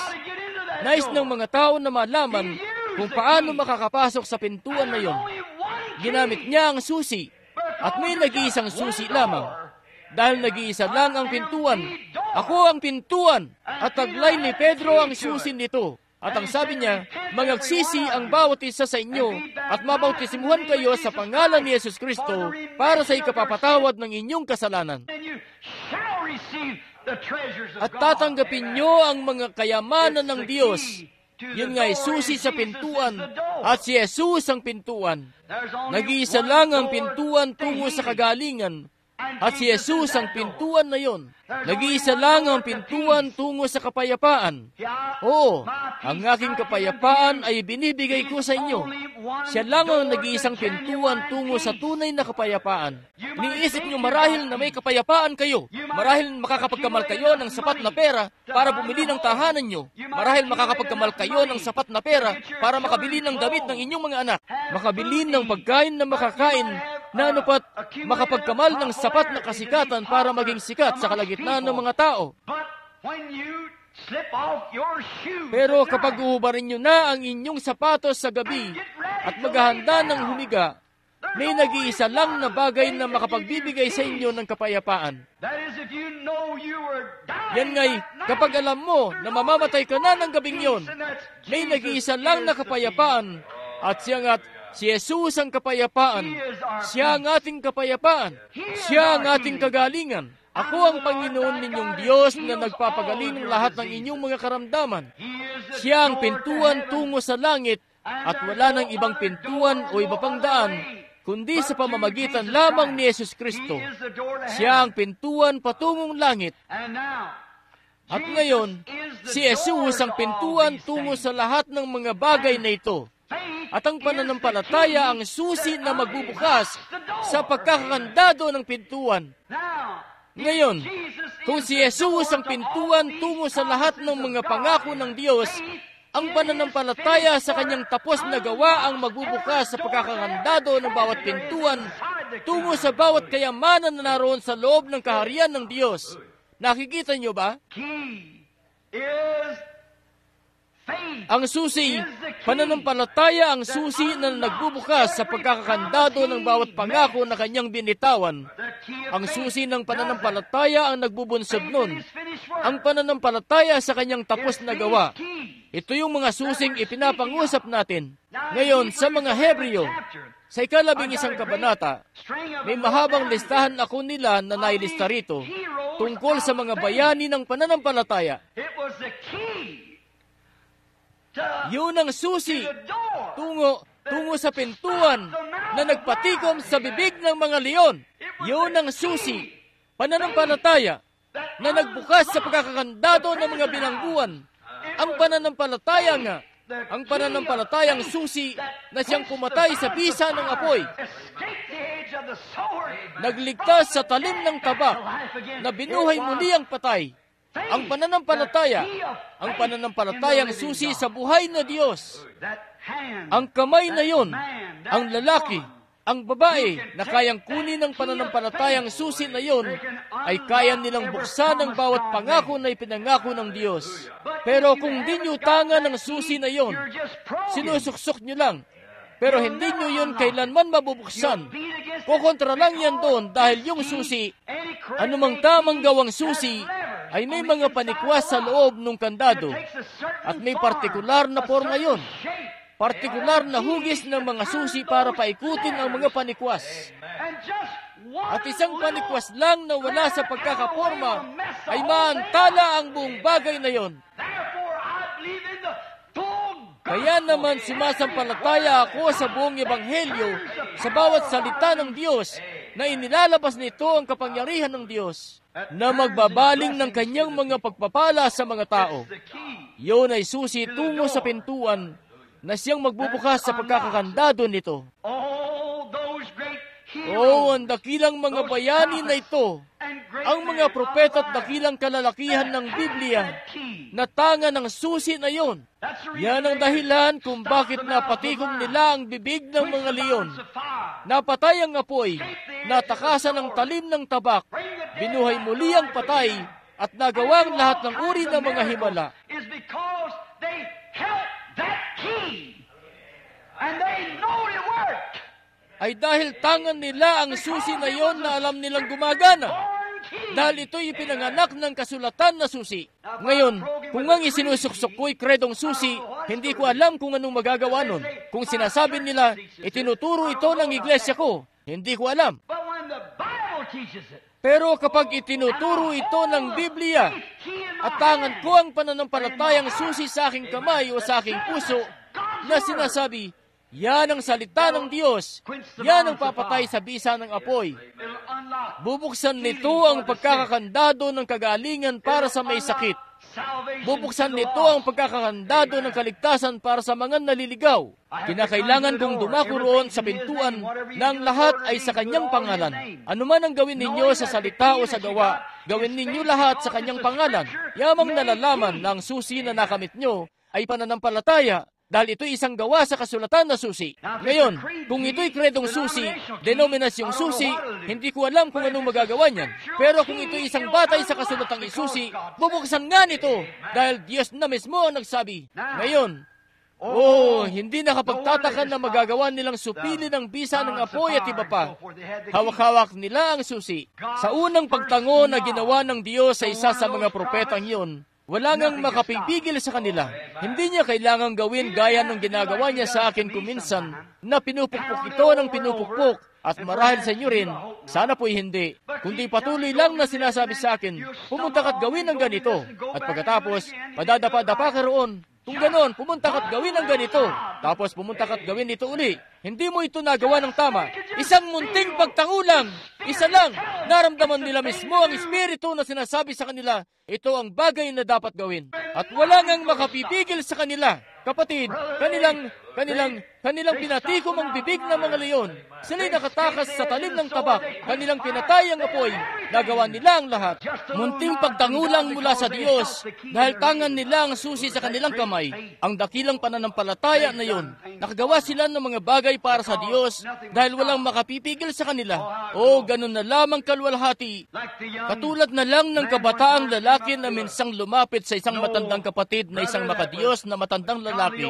Nais ng mga tao na malaman kung paano makakapasok sa pintuan na yon. Ginamit niya ang susi, at may nag-iisang susi lamang. Dahil nag-iisa lang ang pintuan. Ako ang pintuan, at taglay ni Pedro ang susi nito. At ang sabi niya, mangagsisi ang bawat isa sa inyo at mabautisimuhan kayo sa pangalan ni Yesus Kristo para sa ikapapatawad ng inyong kasalanan. At tatanggapin nyo ang mga kayamanan ng Diyos. Yun nga ay susi sa pintuan at si Jesus ang pintuan. Nag-iisa lang ang pintuan tungo sa kagalingan at si Jesus ang pintuan na yon. Nag-iisa lang ang pintuan tungo sa kapayapaan. Oo, ang aking kapayapaan ay binibigay ko sa inyo. Siya lang ang nag-iisang pintuan tungo sa tunay na kapayapaan. Iniisip nyo marahil na may kapayapaan kayo. Marahil makakapagkamal kayo ng sapat na pera para bumili ng tahanan nyo. Marahil makakapagkamal kayo ng sapat na pera para makabili ng damit ng inyong mga anak. Makabili ng pagkain na makakain na anupat makapagkamal ng sapat na kasikatan para maging sikat sa kalagitnaan ng mga tao. Pero kapag uhubarin nyo na ang inyong sapatos sa gabi at maghahanda ng humiga, may nag-iisa lang na bagay na makapagbibigay sa inyo ng kapayapaan. Yan nga'y kapag alam mo na mamamatay ka na ng gabing yon, may nag-iisa lang na kapayapaan at siya nga't si Jesus ang kapayapaan. Siya ang ating kapayapaan. Siya ang ating kagalingan. Ako ang Panginoon ninyong Diyos na nagpapagaling ng lahat ng inyong mga karamdaman. Siya ang pintuan tungo sa langit at wala nang ibang pintuan o iba pang daan kundi sa pamamagitan lamang ni Jesus Kristo. Siya ang pintuan patungong langit. At ngayon, si Jesus ang pintuan tungo sa lahat ng mga bagay na ito. At ang pananampalataya ang susi na magbubukas sa pagkakakandado ng pintuan. Ngayon, kung si Jesus ang pintuan tungo sa lahat ng mga pangako ng Diyos, ang pananampalataya sa kanyang tapos na gawa ang magbubukas sa pagkakakandado ng bawat pintuan tungo sa bawat kayamanan na naroon sa loob ng kaharian ng Diyos. Nakikita niyo ba? Ang susi, pananampalataya ang susi na nagbubukas sa pagkakakandado ng bawat pangako na kanyang binitawan. Ang susi ng pananampalataya ang nagbubunsod nun. Ang pananampalataya sa kanyang tapos na gawa. Ito yung mga susing ipinapangusap natin. Ngayon, sa mga Hebreo, sa 11 kabanata, may mahabang listahan ako nila na nailista rito tungkol sa mga bayani ng pananampalataya. Yun ang susi tungo sa pintuan na nagpatikom sa bibig ng mga leon. Yun ang susi, pananampalataya, na nagbukas sa pagkakakandado ng mga bilangguan. Ang pananampalataya nga, ang pananampalatayang susi na siyang pumatay sa bisa ng apoy. Nagligtas sa talim ng tabak na binuhay muli ang patay. Ang pananampalatayang susi sa buhay na Diyos. Ang kamay na yon, ang lalaki, ang babae na kayang kunin ng pananampalatayang susi na yon, ay kaya nilang buksan ang bawat pangako na ipinangako ng Diyos. Pero kung di nyo tangan ng susi na yon, sinusuksok nyo lang. Pero hindi nyo yun kailanman mabubuksan. Kukontra lang yan doon dahil yung susi, anumang tamang gawang susi, ay may mga panikwas sa loob ng kandado. At may partikular na forma yon. Partikular na hugis ng mga susi para paikutin ang mga panikwas. At isang panikwas lang na wala sa pagkakaporma ay maantala ang buong bagay na yon. Kaya naman sumasampalataya ako sa buong ebanghelyo, sa bawat salita ng Diyos, na inilalabas nito ang kapangyarihan ng Diyos, na magbabaling ng kanyang mga pagpapala sa mga tao. Yun ay susi tungo sa pintuan na siyang magbubukas sa pagkakakandado nito. Ang dakilang mga bayani na ito, ang mga propeta at dakilang kalalakihan ng Biblia, na tanga ng susi na yon. Yan ang dahilan kung bakit napatikom nila ang bibig ng mga leon. Napatay ang apoy, natakasan ang talim ng tabak, binuhay muli ang patay, at nagawang lahat ng uri ng mga himala. Ay dahil tangan nila ang susi na yon na alam nilang gumagana. Dahil ito'y ipinanganak ng kasulatan na susi. Ngayon, Kung ang isinusuksok ko'y kredong susi, hindi ko alam kung anong magagawa nun. Kung sinasabi nila, itinuturo ito ng iglesia ko, hindi ko alam. Pero kapag itinuturo ito ng Biblia, at tangan ko ang pananampalatayang susi sa aking kamay o sa aking puso, na sinasabi, yan ang salita ng Diyos, yan ang papatay sa bisa ng apoy. Bubuksan nito ang pagkakakandado ng kagalingan para sa may sakit. Bubuksan nito ang pagkakakandado ng kaligtasan para sa mga naliligaw. Kinakailangan kong dumako roon sa pintuan na ang lahat ay sa kanyang pangalan. Ano man ang gawin ninyo sa salita o sa gawa, gawin ninyo lahat sa kanyang pangalan. Yamang nalalaman na ang susi na nakamit nyo ay pananampalataya, dahil ito'y isang gawa sa kasulatan na susi. Ngayon, kung ito'y kredong susi, denominasyong susi, hindi ko alam kung anong magagawa niyan. Pero kung ito'y isang batay sa kasulatang isusi, bubuksan nga nito, dahil Diyos na mismo ang nagsabi. Ngayon, hindi nakapagtataka na magagawa nilang supili ng bisa ng apoy at iba pa. Hawak-hawak nila ang susi. Sa unang pagtango na ginawa ng Diyos sa isa sa mga propetang iyon, wala ngang makapipigil sa kanila. Hindi niya kailangang gawin gaya ng ginagawa niya sa akin kuminsan, na pinupukpok ito ng pinupukpok, at marahil sa inyo rin, sana po'y hindi. Kundi patuloy lang na sinasabi sa akin, pumunta ka't gawin ng ganito, at pagkatapos, madadapa-dapa ka roon. Kung ganon, pumunta ka't gawin ng ganito, tapos pumunta ka't gawin ito uli. Hindi mo ito nagawa ng tama. Isang munting pagtangulang, isa lang, naramdaman nila mismo ang Espiritu na sinasabi sa kanila, ito ang bagay na dapat gawin. At wala ngang makapipigil sa kanila. Kapatid, kanilang pinatikom ang bibig ng mga leon. Sila'y nakatakas sa talim ng tabak. Kanilang pinatay ang apoy. Nagawa nila ang lahat. Munting pagtangulang mula sa Diyos, dahil tangan nila ang susi sa kanilang kamay. Ang dakilang pananampalataya na yon. Nakagawa sila ng mga bagay para sa Diyos, dahil walang makapipigil sa kanila. Ganun na lamang kalwalhati. Katulad na lang ng kabataang lalaki na minsang lumapit sa isang matandang kapatid na isang makadiyos na matandang lalaki.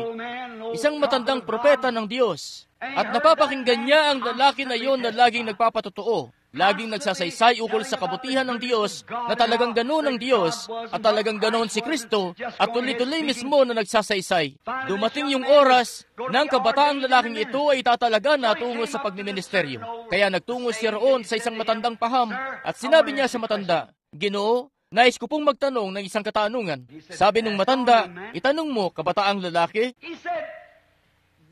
Isang matandang propeta ng Diyos. At napapakinggan niya ang lalaki na yon na laging nagpapatotoo. Laging nagsasaysay ukol sa kabutihan ng Diyos, na talagang ganoon ang Diyos, at talagang ganoon si Kristo, at tuloy-tuloy mismo na nagsasaysay. Dumating yung oras na ang kabataang lalaking ito ay tatalaga na tungo sa pagmiministeryo. Kaya nagtungo siya roon sa isang matandang paham, at sinabi niya sa matanda, Ginoo, nais ko pong magtanong ng isang katanungan. Sabi nung matanda, itanong mo, kabataang lalaki?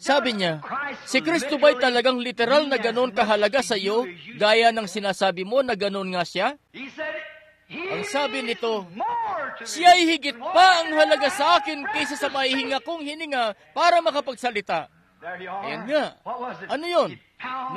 Sabi niya, si Kristo ba'y talagang literal na ganon kahalaga sa iyo, gaya ng sinasabi mo na ganon nga siya? Ang sabi nito, siya'y higit pa ang halaga sa akin kaysa sa maihinga kong hininga para makapagsalita. Ayan nga. Ano yon?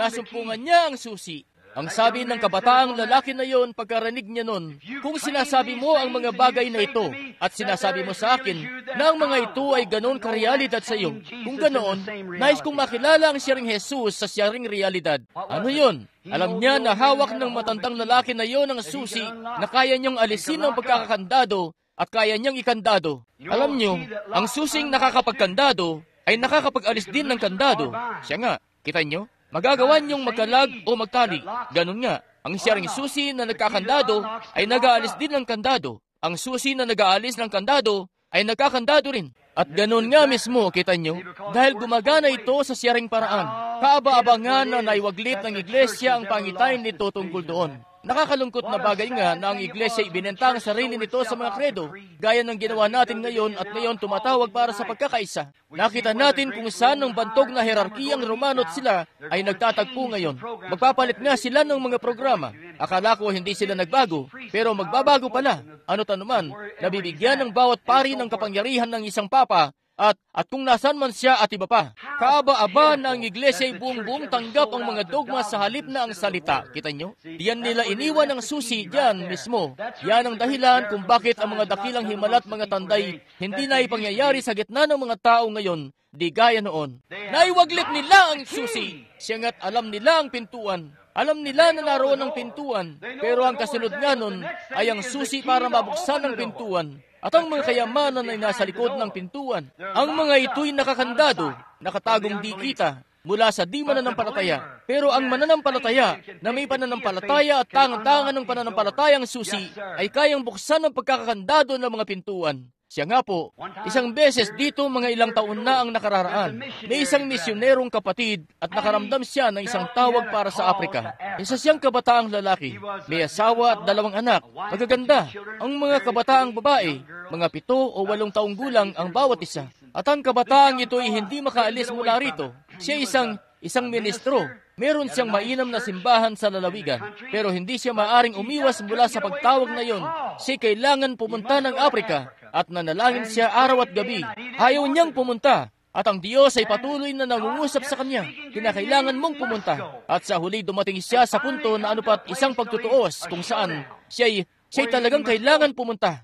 Nasumpungan niya ang susi. Ang sabi ng kabataang lalaki na yon pagkarinig niya nun, kung sinasabi mo ang mga bagay na ito, at sinasabi mo sa akin na ang mga ito ay ganoon karealidad sa iyo, kung ganoon, nais kong makilala ang siyang Jesus sa siyang realidad. Ano yon? Alam niya na hawak ng matandang lalaki na yon ang susi na kaya niyang alisin ang pagkakakandado at kaya niyang ikandado. Alam niyo, ang susing nakakapagkandado ay nakakapag-alis din ng kandado. Siya nga, kita niyo? Magagawa niyong magkalag o magtali. Ganun nga, ang siyang susi na nagkakandado ay nag-aalis din ng kandado. Ang susi na nag-aalis ng kandado ay nagkakandado rin. At ganun nga mismo, kita niyo, dahil gumagana ito sa siyang paraan. Kaaba-abangan na naiwaglit ng iglesia ang pangitain nito tungkol doon. Nakakalungkot na bagay nga na ang iglesia ibinenta ang sarili nito sa mga kredo, gaya ng ginawa natin ngayon at ngayon tumatawag para sa pagkakaisa. Nakita natin kung saan ang bantog na hierarkiyang Romano't sila ay nagtatagpo ngayon. Magpapalit nga sila ng mga programa. Akala ko hindi sila nagbago, pero magbabago pala. Ano't anuman, nabibigyan ng bawat pari ng kapangyarihan ng isang papa, at kung nasan man siya at iba pa. Kaaba-aba na ang iglesia ay buong-buong tanggap ang mga dogma sa halip na ang salita. Kita nyo? Diyan nila iniwan ang susi diyan mismo. Yan ang dahilan kung bakit ang mga dakilang himala at mga tanday hindi na ipangyayari sa gitna ng mga tao ngayon, di gaya noon. Naiwaglit nila ang susi. Siya nga't alam nila ang pintuan. Alam nila na naroon ang pintuan, pero ang kasunod nga nun ay ang susi para mabuksan ang pintuan. At ang mga kayamanan ay nasa likod ng pintuan. Ang mga ito'y nakakandado, nakatagong di kita, mula sa di mananampalataya. Pero ang mananampalataya, na may pananampalataya at tangan-tangan ng pananampalatayang susi, ay kayang buksan ang pagkakakandado ng mga pintuan. Siya nga po, isang beses dito mga ilang taon na ang nakararaan, may isang misyonerong kapatid at nakaramdam siya ng isang tawag para sa Afrika. Isa siyang kabataang lalaki, may asawa at 2 anak, magaganda. Ang mga kabataang babae, mga 7 o 8 taong gulang ang bawat isa. At ang kabataang ito ay hindi makaalis mula rito. Siya isang ministro. Meron siyang mainam na simbahan sa lalawigan, pero hindi siya maaring umiwas mula sa pagtawag na yon. Siya kailangan pumunta ng Afrika at nanalangin siya araw at gabi. Ayaw niyang pumunta at ang Diyos ay patuloy na nangungusap sa kanya. Kinakailangan mong pumunta. At sa huli dumating siya sa punto na anupat isang pagtutuos kung saan siya'y talagang kailangan pumunta.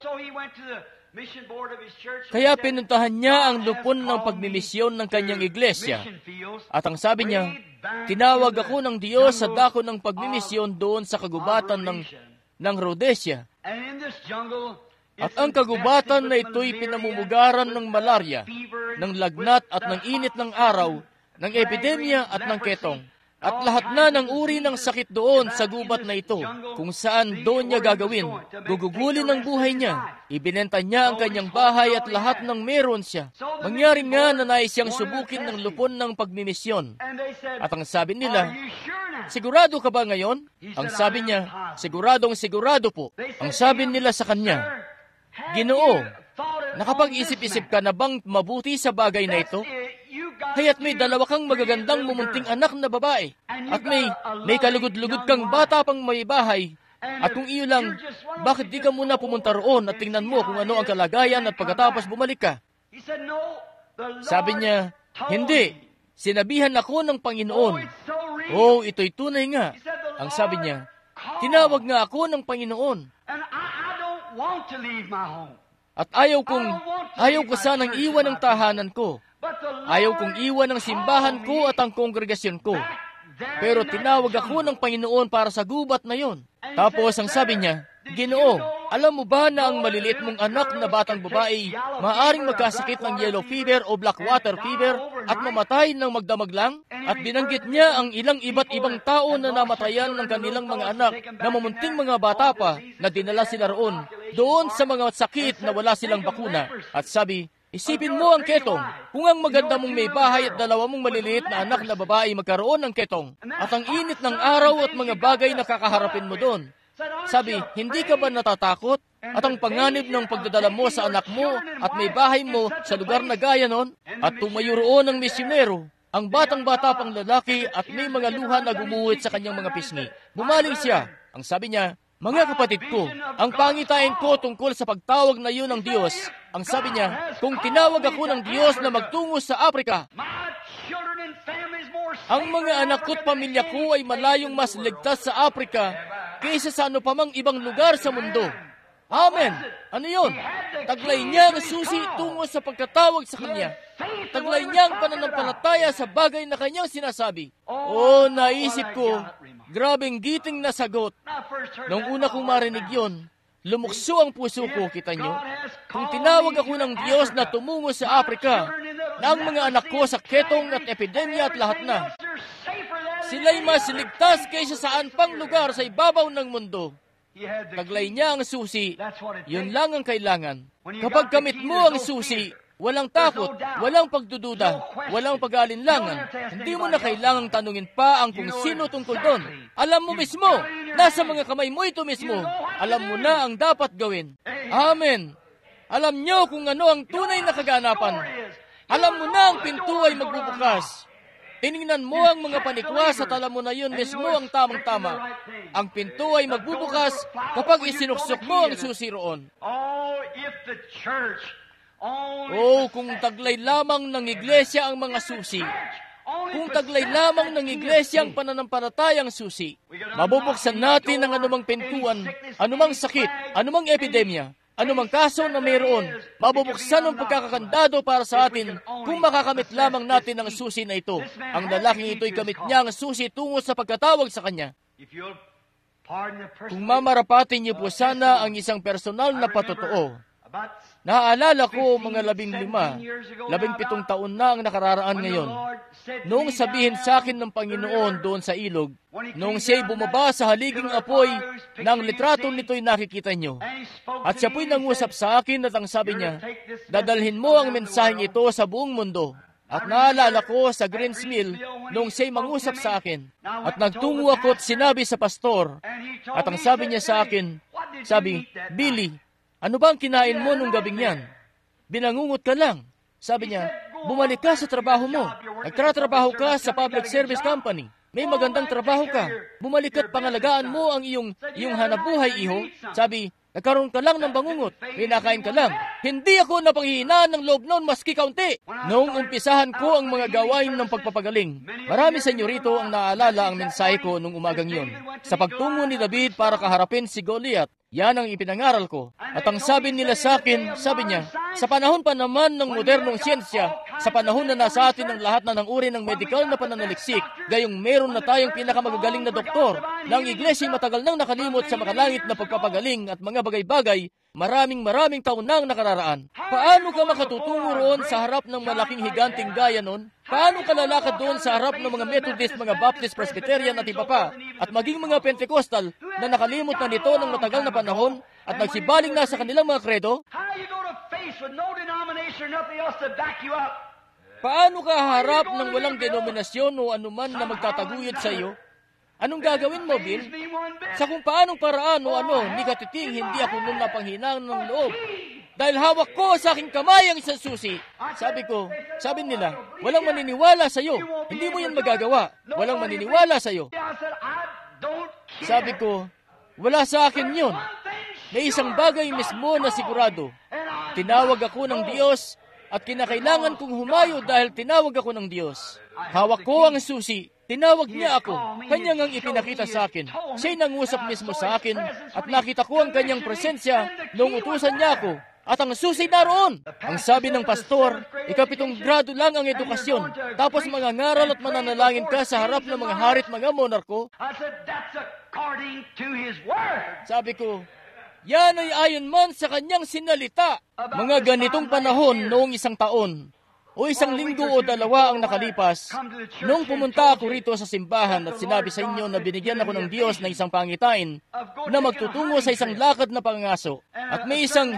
Kaya pinuntahan niya ang lupon ng pagmimisyon ng kanyang iglesia. At ang sabi niya, tinawag ako ng Diyos sa dako ng pagmimisyon doon sa kagubatan ng Rhodesia. At ang kagubatan na ito'y pinamumugaran ng malaria, ng lagnat at ng init ng araw, ng epidemya at ng ketong. At lahat na ng uri ng sakit doon sa gubat na ito, kung saan doon niya gagawin, gugugulin ang buhay niya. Ibinenta niya ang kanyang bahay at lahat ng meron siya. Mangyari nga na nais siyang subukin ng lupon ng pagmimisyon. At ang sabi nila, sigurado ka ba ngayon? Ang sabi niya, sigurado po. Ang sabi nila sa kanya, Ginoo, nakapag-isip-isip ka na bang mabuti sa bagay na ito? Kaya't may 2 kang magagandang mumunting anak na babae. At may kalugod-lugod kang bata pang may bahay. At kung iyo lang, bakit di ka muna pumunta roon at tingnan mo kung ano ang kalagayan at pagkatapos bumalik ka? Sabi niya, hindi. Sinabihan ako ng Panginoon. Oh, ito'y tunay nga. Ang sabi niya, tinawag nga ako ng Panginoon. At ayaw ko sanang iwan ang tahanan ko. Ayaw kong iwan ang simbahan ko at ang kongregasyon ko. Pero tinawag ako ng Panginoon para sa gubat na yon. Tapos ang sabi niya, Ginoo, alam mo ba na ang maliliit mong anak na batang babae maaaring magkasakit ng yellow fever o black water fever at mamatay ng magdamag lang? At binanggit niya ang ilang iba't ibang tao na namatayan ng kanilang mga anak na mamunting mga bata pa na dinala sila roon, doon sa mga sakit na wala silang bakuna. At sabi, isipin mo ang ketong. Kung ang maganda mong may bahay at 2 mong maliliit na anak na babae magkaroon ng ketong, at ang init ng araw at mga bagay na kakaharapin mo doon. Sabi, hindi ka ba natatakot? At ang panganib ng pagdadala mo sa anak mo at may bahay mo sa lugar na gaya nun? At tumayo roon ang misyonero, ang batang-bata pang lalaki at may mga luha na gumuhit sa kanyang mga pisngi. Bumaling siya. Ang sabi niya, mga kapatid ko, ang pangitain ko tungkol sa pagtawag na yun ng Diyos. Ang sabi niya, kung tinawag ako ng Diyos na magtungo sa Afrika, ang mga anak ko't pamilya ko ay malayong mas ligtas sa Afrika kaysa sa ano pa mang ibang lugar sa mundo. Amen! Ano yun? Taglay niya ang susi tungo sa pagkatawag sa kanya. Taglay niya ang pananampalataya sa bagay na kanyang sinasabi. Oh, naisip ko, grabeng giting na sagot. Nung una kong marinig yon, lumukso ang puso ko, kita nyo. Kung tinawag ako ng Diyos na tumungo sa Afrika, na ang mga anak ko sa ketong at epidemya at lahat na, sila'y mas ligtas kaysa saan pang lugar sa ibabaw ng mundo. Taglay niya ang susi, yun lang ang kailangan. Kapag kamit mo ang susi, walang takot, walang pagdududa, walang pag-aalinlangan. Hindi mo na kailangang tanungin pa ang kung sino tungkol doon. Alam mo mismo, nasa mga kamay mo ito mismo. Alam mo na ang dapat gawin. Amen. Alam niyo kung ano ang tunay na kaganapan. Alam mo na ang pinto ay magbubukas. Tiningnan mo ang mga panikwas at alam mo na yun mismo ang tamang-tama. Ang pinto ay magbubukas kapag isinuksok mo ang susi roon. Oh, kung taglay lamang ng iglesia ang mga susi. Kung taglay lamang ng iglesia ang pananampalatayang susi. Mabubuksan natin ang anumang pintuan, anumang sakit, anumang epidemya, anumang kaso na mayroon. Mabubuksan ang pagkakakandado para sa atin kung makakamit lamang natin ang susi na ito. Ang lalaking ito'y kamit niya ang susi tungo sa pagkatawag sa kanya. Kung mamarapatin niyo po sana ang isang personal na patotoo, Naaalala ko mga 15, 17 taon na ang nakararaan ngayon. Noong sabihin sa akin ng Panginoon doon sa ilog, noong siya'y bumaba sa haliging apoy na ang litrato nito'y nakikita nyo. At siya po'y nangusap sa akin at ang sabi niya, dadalhin mo ang mensaheng ito sa buong mundo. At naalala ko sa Greens Mill noong siya'y mangusap sa akin. At nagtungo ako at sinabi sa pastor. At ang sabi niya sa akin, sabi, Billy, ano ba ang kinain mo nung gabing yan? Binangungot ka lang. Sabi niya, bumalik ka sa trabaho mo. Nagtratrabaho ka sa public service company. May magandang trabaho ka. Bumalik at pangalagaan mo ang iyong hanabuhay, iho. Sabi, nagkaroon ka lang ng bangungot. Kinakain ka lang. Hindi ako napanghihinaan ng loob noon maski kaunti. Noong umpisahan ko ang mga gawain ng pagpapagaling, marami sa inyo rito ang naalala ang mensahe ko nung umagang yon. Sa pagtungo ni David para kaharapin si Goliath, yan ang ipinangaral ko. At ang sabi nila sa akin, sabi niya, sa panahon pa naman ng modernong siyensya, sa panahon na nasa atin ang lahat na ng uri ng medikal na pananaliksik, gayong meron na tayong pinakamagagaling na doktor, na ang iglesia matagal nang nakalimot sa makalangit na pagpapagaling at mga bagay-bagay, maraming taon nang nakararaan. Paano ka makatutungo roon sa harap ng malaking higanting gaya nun? Paano ka lalakad doon sa harap ng mga Methodist, mga Baptist, Presbyterian at iba pa, at maging mga Pentecostal na nakalimot na nito ng matagal na panahon at nagsibaling na sa kanilang mga kredo? Paano ka harap ng walang denominasyon o anuman na magtataguyod sa iyo? Anong gagawin mo, Bill? Sa kung paanong paraan o ni katiting, hindi ako nung napanghinaan ng loob. Dahil hawak ko sa aking kamay ang isang susi. Sabi nila, walang maniniwala sa iyo. Hindi mo yan magagawa. Walang maniniwala sa iyo. Sabi ko, wala sa akin yun. May isang bagay mismo na sigurado. Tinawag ako ng Diyos at kinakailangan kong humayo dahil tinawag ako ng Diyos. Hawak ko ang susi. Tinawag niya ako. Kanya ngang ipinakita sa akin. Siya'y nangusap mismo sa akin at nakita ko ang kanyang presensya nung utusan niya ako. At ang susi naroon. Ang sabi ng pastor, 7 grado lang ang edukasyon. Tapos mangangaral at mananalangin ka sa harap ng mga harit mga monarko. Sabi ko, yan ay ayon man sa kanyang sinalita. Mga ganitong panahon noong isang taon, o isang linggo o 2 ang nakalipas, nung pumunta ako rito sa simbahan at sinabi sa inyo na binigyan ako ng Diyos ng isang pangitain na magtutungo sa isang lakad na pangaso. At may isang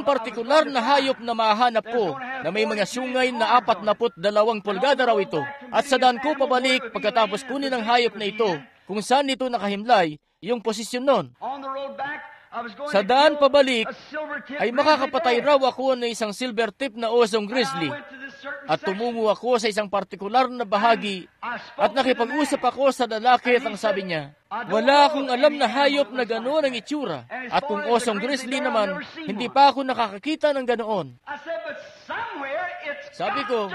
partikular na hayop na mahanap ko na may mga sungay na 42 pulgada raw ito. At sa daan ko pabalik pagkatapos kunin ang hayop na ito, kung saan ito nakahimlay, yung posisyon nun. Sa daan pabalik, ay makakapatay raw ako ng isang silver tip na osong grizzly. At tumungo ako sa isang partikular na bahagi at nakipag-usap ako sa lalaki at ang sabi niya, wala akong alam na hayop na ganoon ang itsura. At kung osong grizzly naman, hindi pa ako nakakakita ng ganoon. Sabi ko,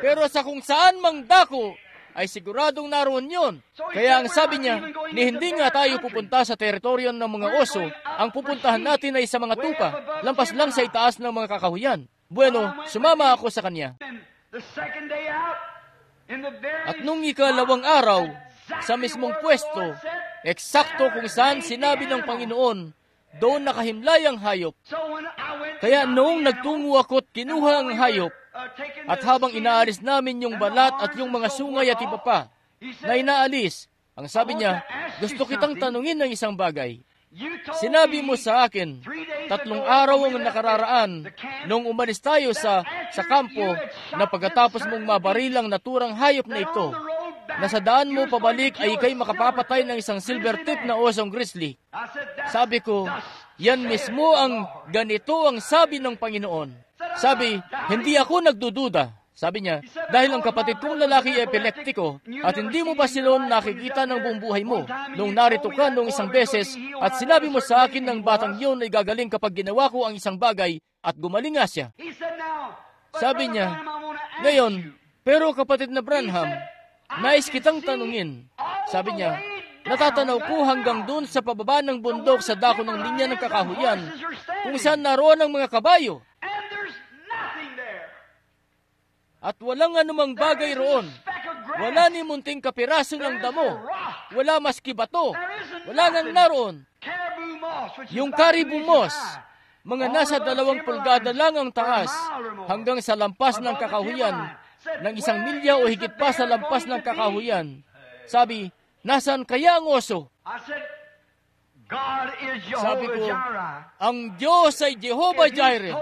pero sa kung saan mang dako, ay siguradong naroon yun. Kaya ang sabi niya, hindi nga tayo pupunta sa teritoryo ng mga oso, ang pupuntahan natin ay sa mga tupa, lampas lang sa itaas ng mga kakahuyan. Bueno, sumama ako sa kanya. At nung ikalawang araw, sa mismong pwesto, eksakto kung saan sinabi ng Panginoon, doon nakahimlay ang hayop. Kaya noong nagtungo ako at kinuha ang hayop, at habang inaalis namin yung balat at yung mga sungay at iba pa, na inaalis, ang sabi niya, gusto kitang tanungin ng isang bagay. Sinabi mo sa akin, 3 araw ang nakararaan nung umalis tayo sa kampo na pagkatapos mong mabarilang naturang hayop na ito, na sa daan mo pabalik ay ikay makapapatay ng isang silver tip na osong grizzly. Sabi ko, yan mismo ang ganito ang sabi ng Panginoon. Sabi, hindi ako nagdududa. Sabi niya, dahil ang kapatid kong lalaki ay epileptiko at hindi mo ba silon nakikita ng buong buhay mo nung narito ka nung isang beses at sinabi mo sa akin ng batang yun ay gagaling kapag ginawa ko ang isang bagay at gumaling nga siya. Sabi niya, ngayon, pero kapatid na Branham, nais kitang tanungin. Sabi niya, natatanaw ko hanggang dun sa pababa ng bundok sa dako ng linya ng kakahuyan kung saan naroon ang mga kabayo. At walang anumang bagay roon. Wala ni munting kapiraso ng damo. Wala maski bato. Wala nang naroon. Yung caribou moss, mga nasa 2 pulgada lang ang taas, hanggang sa lampas ng kakahuyan, ng 1 milya o higit pa sa lampas ng kakahuyan. Sabi, nasaan kaya ang oso? Sabi ko, ang Diyos ay Jehovah Jireh.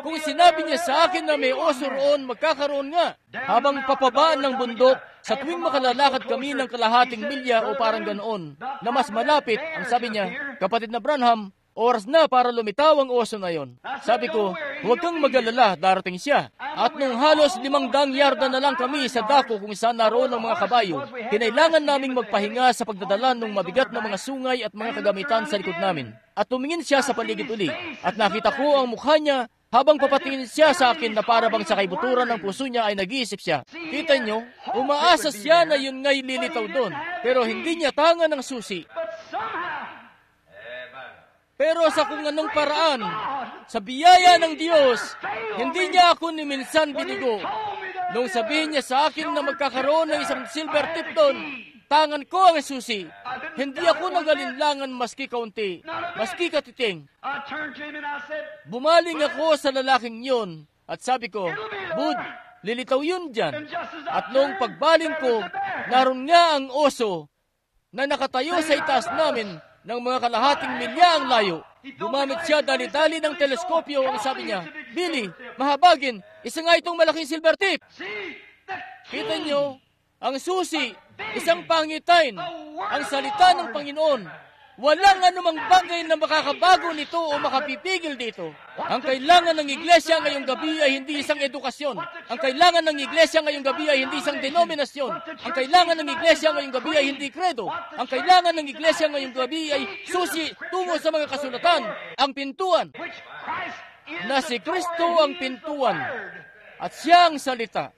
Kung sinabi niya sa akin na may oso roon, magkakaroon nga. Habang papabaan ng bundok, sa tuwing makalalakad kami ng kalahating milya o parang ganoon, na mas malapit, ang sabi niya, kapatid na Branham, oras na para lumitaw ang oso na yon. Sabi ko, huwag kang mag-alala, darating siya. At nung halos 500 yarda na lang kami sa dako kung saan naroon ang mga kabayo, kinailangan naming magpahinga sa pagdadala ng mabigat na mga sungay at mga kagamitan sa likod namin. At tumingin siya sa paligid uli, at nakita ko ang mukha niya habang papatingin siya sa akin na para bang sa kaibuturan ng puso niya ay nag-iisip siya. Kita niyo, umaasa siya na yun nga'y lilitaw doon, pero hindi niya tangan ng susi. Pero sa kung anong paraan, sa biyaya ng Diyos, hindi niya ako ni minsan binigo. Nung sabihin niya sa akin na magkakaroon ng isang silver tip doon, tangan ko ang susi. Hindi ako nagalinlangan maski kaunti, maski katiting. Bumaling ako sa lalaking yun at sabi ko, Bud, lilitaw yun dyan. At noong pagbaling ko, naroon nga ang oso na nakatayo sa itaas namin ng mga kalahating milya ang layo. Gumamit siya dali-dali ng teleskopyo. Ang sabi niya, Billy, mahabagin, isa nga itong malaking silver tip. Kita niyo, ang susi, isang pangitain, ang salita ng Panginoon. Walang anumang bagay na makakabago nito o makapipigil dito. Ang kailangan ng iglesia ngayong gabi ay hindi isang edukasyon. Ang kailangan ng iglesia ngayong gabi ay hindi isang denominasyon. Ang kailangan ng iglesia ngayong gabi ay hindi kredo. Ang kailangan ng iglesia ngayong gabi ay susi tungo sa mga kasulatan, ang pintuan. Na si Kristo ang pintuan at siya ang salita.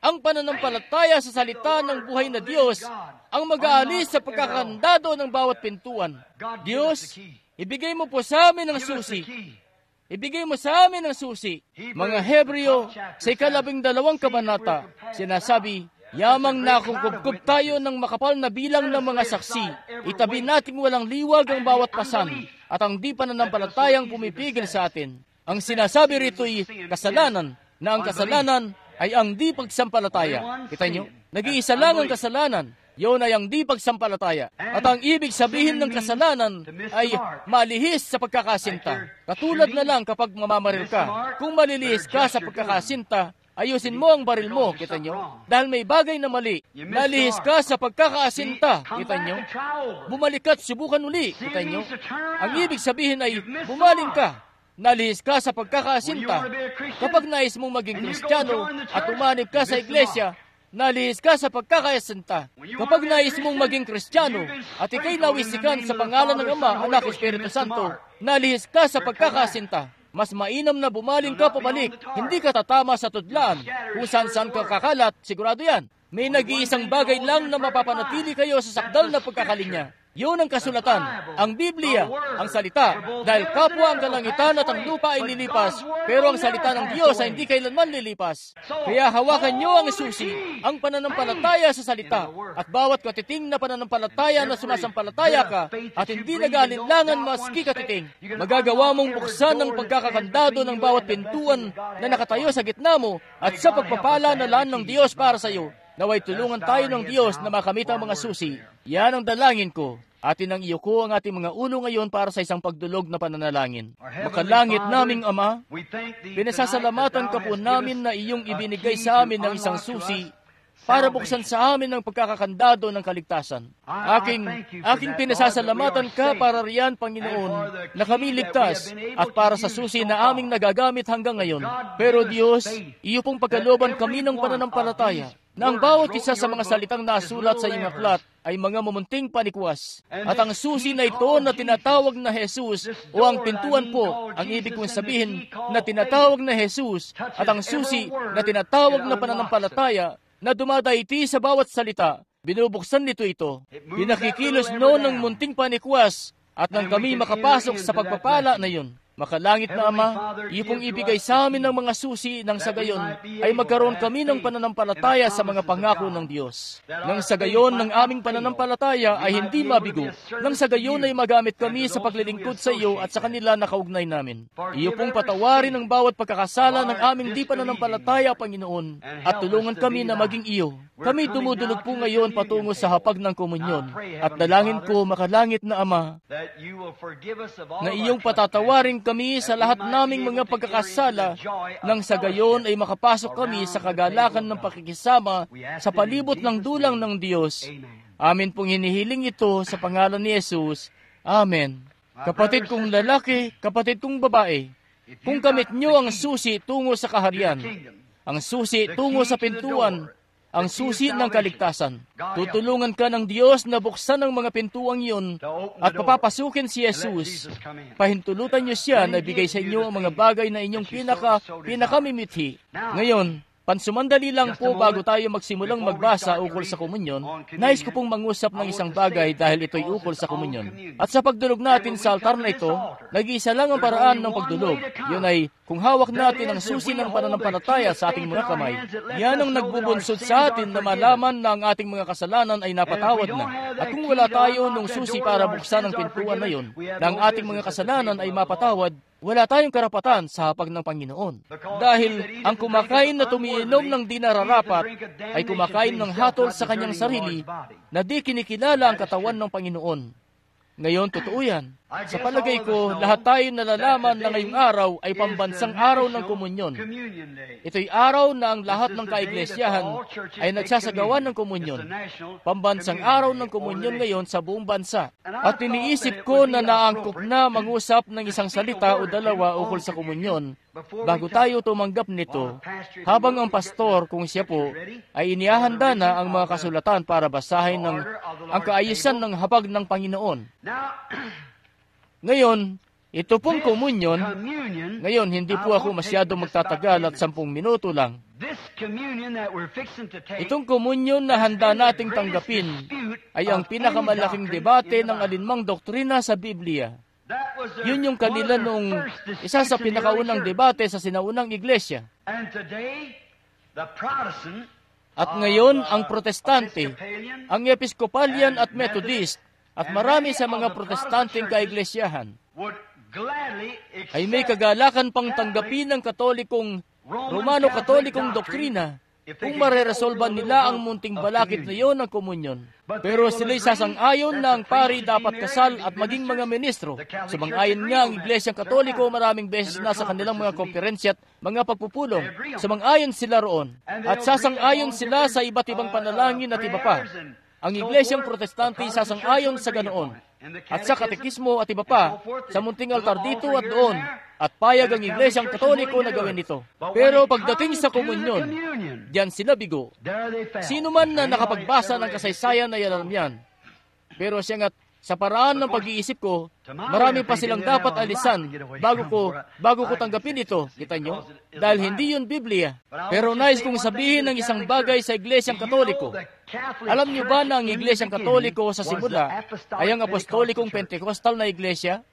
Ang pananampalataya sa salita ng buhay na Diyos ang mag-aalis sa pagkakandado ng bawat pintuan. Diyos, ibigay mo po sa amin ang susi. Ibigay mo sa amin ang susi. Mga Hebreo, sa 12 kabanata, sinasabi, yamang nakukubkub tayo ng makapal na bilang ng mga saksi. Itabi nating walang liwag ang bawat pasan at ang di pananampalatayang pumipigil sa atin. Ang sinasabi rito ay kasalanan, na ang kasalanan ay ang di pagsampalataya. Kita nyo? Nag-iisa lang ang kasalanan. Yun ay ang di pagsampalataya. At ang ibig sabihin ng kasalanan ay malihis sa pagkakasinta. Katulad na lang kapag mamamaril ka. Kung malilihis ka sa pagkakasinta, ayusin mo ang baril mo, kita nyo? Dahil may bagay na mali. Nalihis ka sa pagkakasinta, kita nyo? Bumalik at subukan uli, kita nyo? Ang ibig sabihin ay bumaling ka. Nalihis ka sa pagkakasinta. Kapag nais mong maging Kristiyano at umanib ka sa iglesia, nalihis ka sa pagkakasinta. Kapag nais mong maging Kristiyano at ikay nawisikan sa pangalan ng Ama, Anak, Espiritu Santo, nalihis ka sa pagkakasinta. Mas mainam na bumaling ka pabalik. Hindi ka tatama sa tudlaan. Kung saan-saan ka kakalat, sigurado yan. May nag-iisang bagay lang na mapapanatili kayo sa sakdal na pagkakalinya. Yun ang kasulatan, ang Biblia, ang salita, dahil kapwa ang kalangitan at ang lupa ay lilipas, pero ang salita ng Diyos ay hindi kailanman lilipas. Kaya hawakan niyo ang susi, ang pananampalataya sa salita, at bawat katiting na pananampalataya na sumasampalataya ka, at hindi nag-aalinlangan maski katiting, magagawa mong buksan ng pagkakakandado ng bawat pintuan na nakatayo sa gitna mo, at sa pagpapala na laan ng Diyos para sa iyo. Naway tulungan tayo ng Diyos na makamit ang mga susi. Yan ang dalangin ko. Atin ang iyo ko ang ating mga ulo ngayon para sa isang pagdulog na pananalangin. Makalangit naming Ama, pinasasalamatan ka po namin na iyong ibinigay sa amin ng isang susi para buksan sa amin ang pagkakakandado ng kaligtasan. Aking pinasasalamatan ka para riyan, Panginoon, na kami ligtas at para sa susi na aming nagagamit hanggang ngayon. Pero Diyos, iyo pong pagkalooban kami ng pananampalataya na ang bawat isa sa mga salitang nasulat sa iyong aklat ay mga mumunting panikwas. At ang susi na ito na tinatawag na Jesus o ang pintuan po, ang ibig kong sabihin na tinatawag na Jesus at ang susi na tinatawag na pananampalataya na dumadayti sa bawat salita, binubuksan nito ito. Pinakikilos noon ng munting panikwas at nang kami makapasok sa pagpapala na yun. Makalangit na Ama, iyo pong ibigay sa amin ng mga susi nang sa gayon ay magkaroon kami ng pananampalataya sa mga pangako ng Diyos. Nang sa gayon ng aming pananampalataya ay hindi mabigo. Nang sa gayon ay magamit kami sa paglilingkod sa iyo at sa kanila na kaugnay namin. Iyo pong patawarin ang bawat pagkakasala ng aming di pananampalataya, Panginoon, at tulungan kami na maging iyo. Kami dumudulog po ngayon patungo sa hapag ng komunyon. At dalangin ko, makalangit na Ama, na iyong patatawarin kami sa lahat naming mga pagkakasala, nang sa gayon ay makapasok kami sa kagalakan ng pakikisama sa palibot ng dulang ng Diyos. Amin pong hinihiling ito sa pangalan ni Jesus. Amen. Kapatid kong lalaki, kapatid kong babae, kung kamit nyo ang susi tungo sa kaharian, ang susi tungo sa pintuan, ang susi ng kaligtasan, tutulungan ka ng Diyos na buksan ang mga pintuang iyon at papapasukin si Jesus. Pahintulutan niyo siya na bigay sa inyo ang mga bagay na inyong pinakamimithi. Ngayon, pansumandali lang po bago tayo magsimulang magbasa ukol sa komunyon, nais ko pong mangusap ng isang bagay dahil ito'y ukol sa komunyon. At sa pagdulog natin sa altar na ito, nag-iisa lang ang paraan ng pagdulog. Yun ay, kung hawak natin ang susi ng pananampalataya sa ating mga kamay, yan ang nagbubunsod sa atin na malaman na ang ating mga kasalanan ay napatawad na. At kung wala tayo nung susi para buksan ang pintuan na yun, na ang ating mga kasalanan ay mapatawad, wala tayong karapatan sa hapag ng Panginoon. Dahil ang kumakain na tumiinom ng di nararapat ay kumakain ng hatol sa kanyang sarili na di kinikilala ang katawan ng Panginoon. Ngayon, totoo yan. Sa palagay ko, lahat tayo nalalaman na ngayong araw ay pambansang araw ng komunyon. Ito'y araw na ang lahat ng kaiglesiyahan ay nagsasagawa ng komunyon. Pambansang araw ng komunyon ngayon sa buong bansa. At iniisip ko na naangkop na mangusap ng isang salita o dalawa ukol sa komunyon bago tayo tumanggap nito, habang ang pastor, kung siya po, ay inihahanda na ang mga kasulatan para basahin ang kaayusan ng hapag ng Panginoon. Ngayon, ito pong komunyon, ngayon hindi po ako masyadong magtatagal at 10 minuto lang. Itong komunyon na handa nating tanggapin ay ang pinakamalaking debate ng alinmang doktrina sa Biblia. Yun yung kanila nung isa sa pinakaunang debate sa sinaunang iglesia. At ngayon, ang Protestante, ang Episcopalian at Methodist, at marami sa mga protestanteng kaiglesiyahan ay may kagalakan pang tanggapin ng Romano-Katolikong doktrina kung mareresolban nila ang munting balakid na iyon ng komunyon. Pero sila'y sasang-ayon na ang pari dapat kasal at maging mga ministro. Sumang-ayon nga ang Iglesyang Katoliko maraming beses na sa kanilang mga konferensya at mga pagpupulong. Sumang-ayon sila roon. At sasang-ayon sila sa iba't ibang panalangin at iba pa. Ang Iglesyang Protestante sasang-ayon sa ganoon. At sa katekismo at iba pa, sa munting altar dito at doon, at payag ang Iglesyang Katoliko na gawin ito. Pero pagdating sa komunyon, diyan sila bigo. Sino man na nakapagbasa ng kasaysayan ay alam yan. Pero siya nga't sa paraan ng pag-iisip ko, marami pa silang dapat alisan bago ko tanggapin ito. Kita nyo? Dahil hindi yun Biblia. Pero nais kong sabihin ng isang bagay sa Iglesyang Katoliko. Alam niyo ba na ang Iglesyang Katoliko sa simula ay ang apostolikong Pentecostal na iglesia?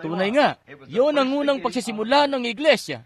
Tunay nga, yun ang unang pagsisimula ng iglesia.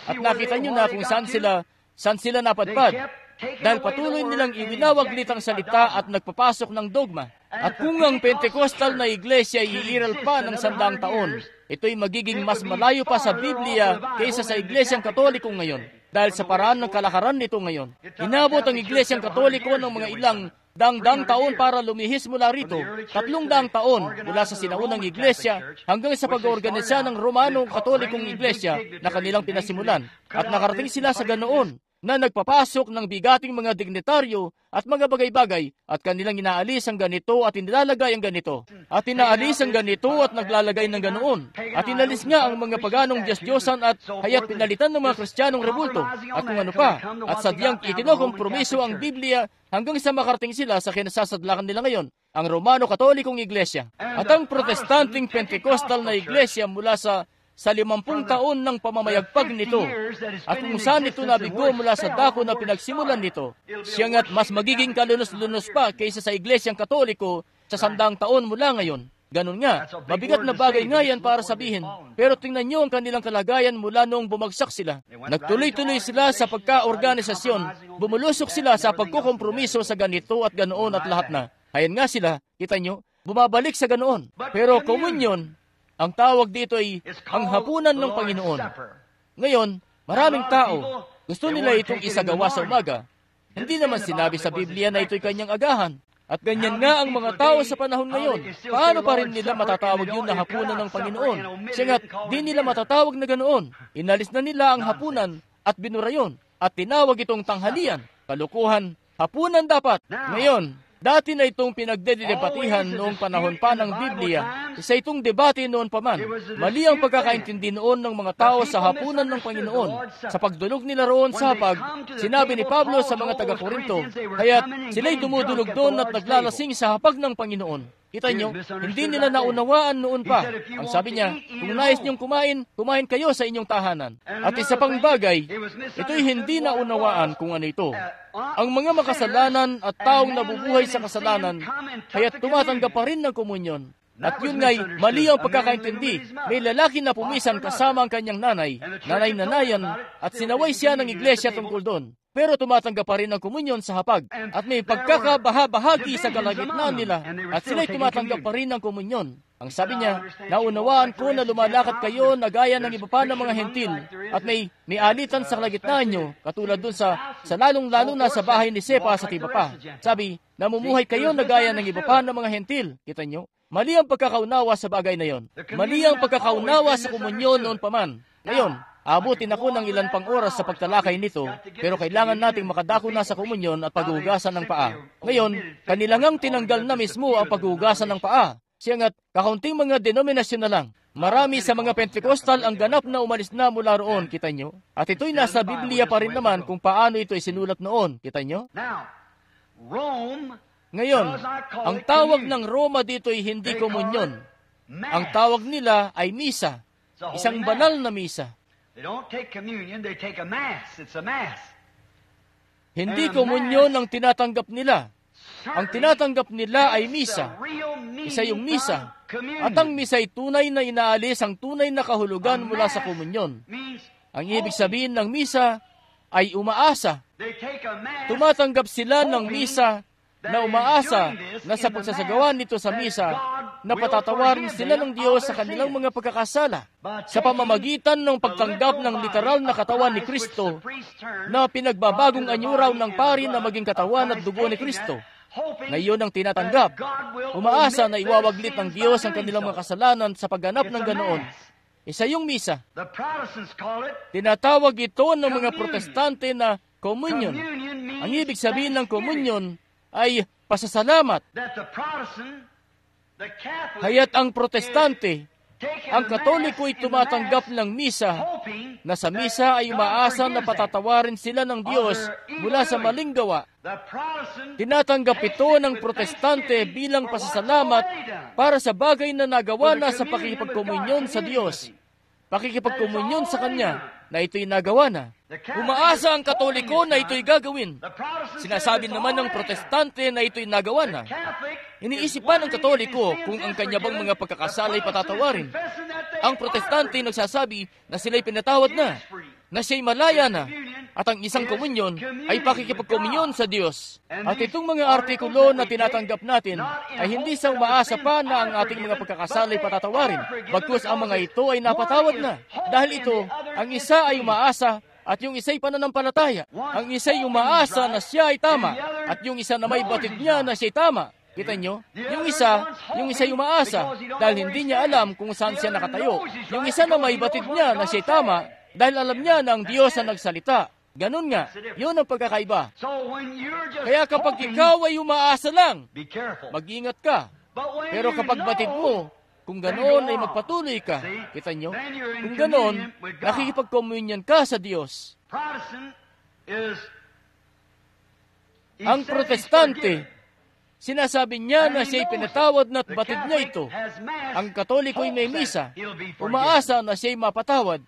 At nakita niyo na kung saan sila napadpad. Dahil patuloy nilang iwinawaglit ang salita at nagpapasok ng dogma. At kung ang Pentecostal na iglesia ay iiral pa ng 100 taon, ito'y magiging mas malayo pa sa Biblia kaysa sa Iglesyang Katoliko ngayon. Dahil sa paraan ng kalakaran nito ngayon, inabot ang Iglesyang Katoliko ng mga ilang dang taon para lumihis mula rito, 300 taon mula sa sinaunang iglesia hanggang sa pag-oorganisa ng Romano-Katolikong iglesia na kanilang pinasimulan. At nakarating sila sa ganoon na nagpapasok ng bigating mga dignitaryo at mga bagay-bagay at kanilang inaalis ang ganito at inilalagay ang ganito. At inaalis ang ganito at naglalagay ng ganoon. At inalis nga ang mga paganong Diyos-Diyosan at haya't pinalitan ng mga Kristiyanong rebulto at kung ano pa. At sadyang itinokompromiso ang Biblia hanggang sa makarating sila sa kinasasadlakan nila ngayon, ang Romano-Katolikong iglesia. At ang Protestanteng Pentecostal na iglesia mula sa 50 taon ng pamamayagpag nito at kung saan ito nabigo mula sa dako na pinagsimulan nito, siya nga't mas magiging kalunos-lunos pa kaysa sa Iglesyang Katoliko sa 100 taon mula ngayon. Ganun nga, mabigat na bagay nga yan para sabihin. Pero tingnan nyo ang kanilang kalagayan mula noong bumagsak sila. Nagtuloy-tuloy sila sa pagkaorganisasyon. Bumulusok sila sa pagkukompromiso sa ganito at ganoon at lahat na. Ayan nga sila, kita nyo, bumabalik sa ganoon. Pero komunyon, ang tawag dito ay ang hapunan ng Panginoon. Ngayon, maraming tao, gusto nila itong isagawa sa umaga. Hindi naman sinabi sa Biblia na ito'y kanyang agahan. At ganyan nga ang mga tao sa panahon ngayon. Paano pa rin nila matatawag yun na hapunan ng Panginoon? Siya't di nila matatawag na ganoon. Inalis na nila ang hapunan at binura yun. At tinawag itong tanghalian. Kalukuhan, hapunan dapat. Ngayon, dati na itong pinagdedebatihan noong panahon pa ng Biblia. Isa itong debate noon pa man. Mali ang pagkakaintindi noon ng mga tao sa hapunan ng Panginoon. Sa pagdulog nila roon sa hapag, sinabi ni Pablo sa mga taga-Korinto, kaya't sila'y dumudulog doon at naglalasing sa hapag ng Panginoon. Kita nyo, hindi nila naunawaan noon pa. Ang sabi niya, kung nais niyong kumain, kumain kayo sa inyong tahanan. At isa pang bagay, ito'y hindi naunawaan kung ano ito. Ang mga makasalanan at taong nabubuhay sa kasalanan, kaya't tumatanggap pa rin ng komunyon. At yun nga'y mali ang pagkakaintindi. May lalaki na pumisan kasama ang kanyang nanay-nanayan, at sinaway siya ng iglesia tungkol doon. Pero tumatanggap pa rin ng komunyon sa hapag. At may pagkakabahabahagi sa kalagitnaan nila, at sila'y tumatanggap pa rin ng komunyon. Ang sabi niya, naunawaan ko na lumalakad kayo na gaya ng iba pa ng mga hentil, at may alitan sa kalagitnaan nyo, katulad dun sa lalong-lalo na sa bahay ni Sepa sa iba pa. Sabi, namumuhay kayo na gaya ng iba pa ng mga hentil. Kita nyo? Mali ang pagkakaunawa sa bagay na yon. Mali ang pagkakaunawa sa komunyon noon pa man. Ngayon, abutin ako ng ilan pang oras sa pagtalakay nito, pero kailangan nating makadako na sa komunyon at paghugasan ng paa. Ngayon, kanilangang tinanggal na mismo ang paghugasan ng paa. Siyangat kakaunting mga denominasyon na lang. Marami sa mga Pentecostal ang ganap na umalis na mula roon, kita nyo? At ito'y nasa Biblia pa rin naman kung paano ito isinulat noon, kita nyo? Ngayon, ang tawag ng Roma dito ay hindi komunyon. Ang tawag nila ay misa, isang banal na misa. Hindi komunyon ang tinatanggap nila. Ang tinatanggap nila ay misa. Isa yung misa. At ang misa ay tunay na inaalis ang tunay na kahulugan mula sa komunyon. Ang ibig sabihin ng misa ay umaasa. Tumatanggap sila ng misa na umaasa na sa pagsasagawa nito sa misa, na patatawarin sila ng Diyos sa kanilang mga pagkakasala sa pamamagitan ng pagtanggap ng literal na katawan ni Kristo na pinagbabagong anyuraw ng pari na maging katawan at dugo ni Kristo. Na iyon ang tinatanggap. Umaasa na iwawaglit ng Diyos ang kanilang mga kasalanan sa pagganap ng ganoon. Isa yung misa. Tinatawag ito ng mga Protestante na komunyon. Ang ibig sabihin ng komunyon ay pasasalamat. Kaya't ang Protestante, ang Katoliko ay tumatanggap ng misa, na sa misa ay umaasa na patatawarin sila ng Diyos mula sa maling gawa. Tinatanggap ito ng Protestante bilang pasasalamat para sa bagay na nagawa na sa pakikipagkomunyon sa Diyos. Pakikipagkomunyon sa Kanya, na ito'y nagawa na. Umaasa ang Katoliko na ito'y gagawin. Sinasabi naman ng Protestante na ito'y nagawa na. Iniisipan ng Katoliko kung ang kanya bang mga pagkakasala'y patatawarin. Ang Protestante nagsasabi na sila'y pinatawad na siya'y malaya na, at ang isang komunyon ay pakikipagkomunyon sa Diyos. At itong mga artikulo na tinatanggap natin ay hindi sa umaasa pa na ang ating mga pagkakasala'y patatawarin, bagkus ang mga ito ay napatawad na. Dahil ito, ang isa ay umaasa at yung isa'y pananampalataya. Ang isa'y umaasa na siya ay tama, at yung isa na may batid niya na siya'y tama. Kita nyo? Yung isa'y umaasa dahil hindi niya alam kung saan siya nakatayo. Yung isa na may batid niya na siya'y tama dahil alam niya na ang Diyos ang nagsalita. Ganun nga, yun ang pagkakaiba. Kaya kapag ikaw ay umaasa lang, mag-ingat ka. Pero kapag batid mo, kung ganoon ay magpatuloy ka, kita nyo? Kung ganoon, nakikipagkomunyon ka sa Diyos. Ang Protestante, sinasabi niya na siya'y pinatawad na't batid niya ito. Ang Katoliko'y may misa, umaasa na siya'y mapatawad.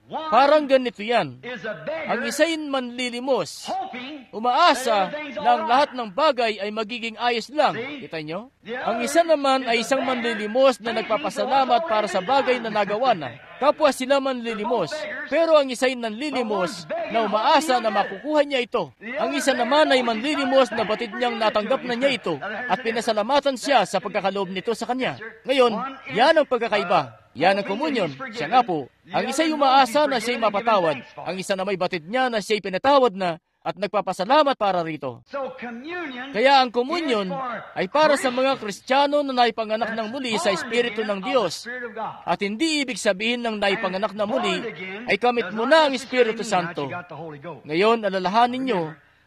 Parang ganito yan. is a beggar Ang isa'y manlilimos, hoping umaasa na ang lahat ng bagay ay magiging ayos lang. Kita nyo? Ang isa naman ay isang manlilimos na nagpapasalamat para sa bagay na nagawa na. Kapwa sila manlilimos. Pero ang isa'y nanlilimos na umaasa na makukuha niya ito. Ang isa naman ay manlilimos na batid niyang natanggap na niya ito at pinasalamatan siya sa pagkakaloob nito sa kanya. Ngayon, yan ang pagkakaiba. Yan ang komunyon. Siya nga po. Ang isa'y umaasa na siya'y mapatawad. Ang isa na may batid niya na siya'y pinatawad na at nagpapasalamat para rito. So communion Kaya ang komunyon ay para sa mga Kristiyano na naipanganak ng muli sa Espiritu ng Diyos. At hindi ibig sabihin ng naipanganak na muli ay kamit mo na ang Espiritu Santo. Ngayon, alalahanin nyo,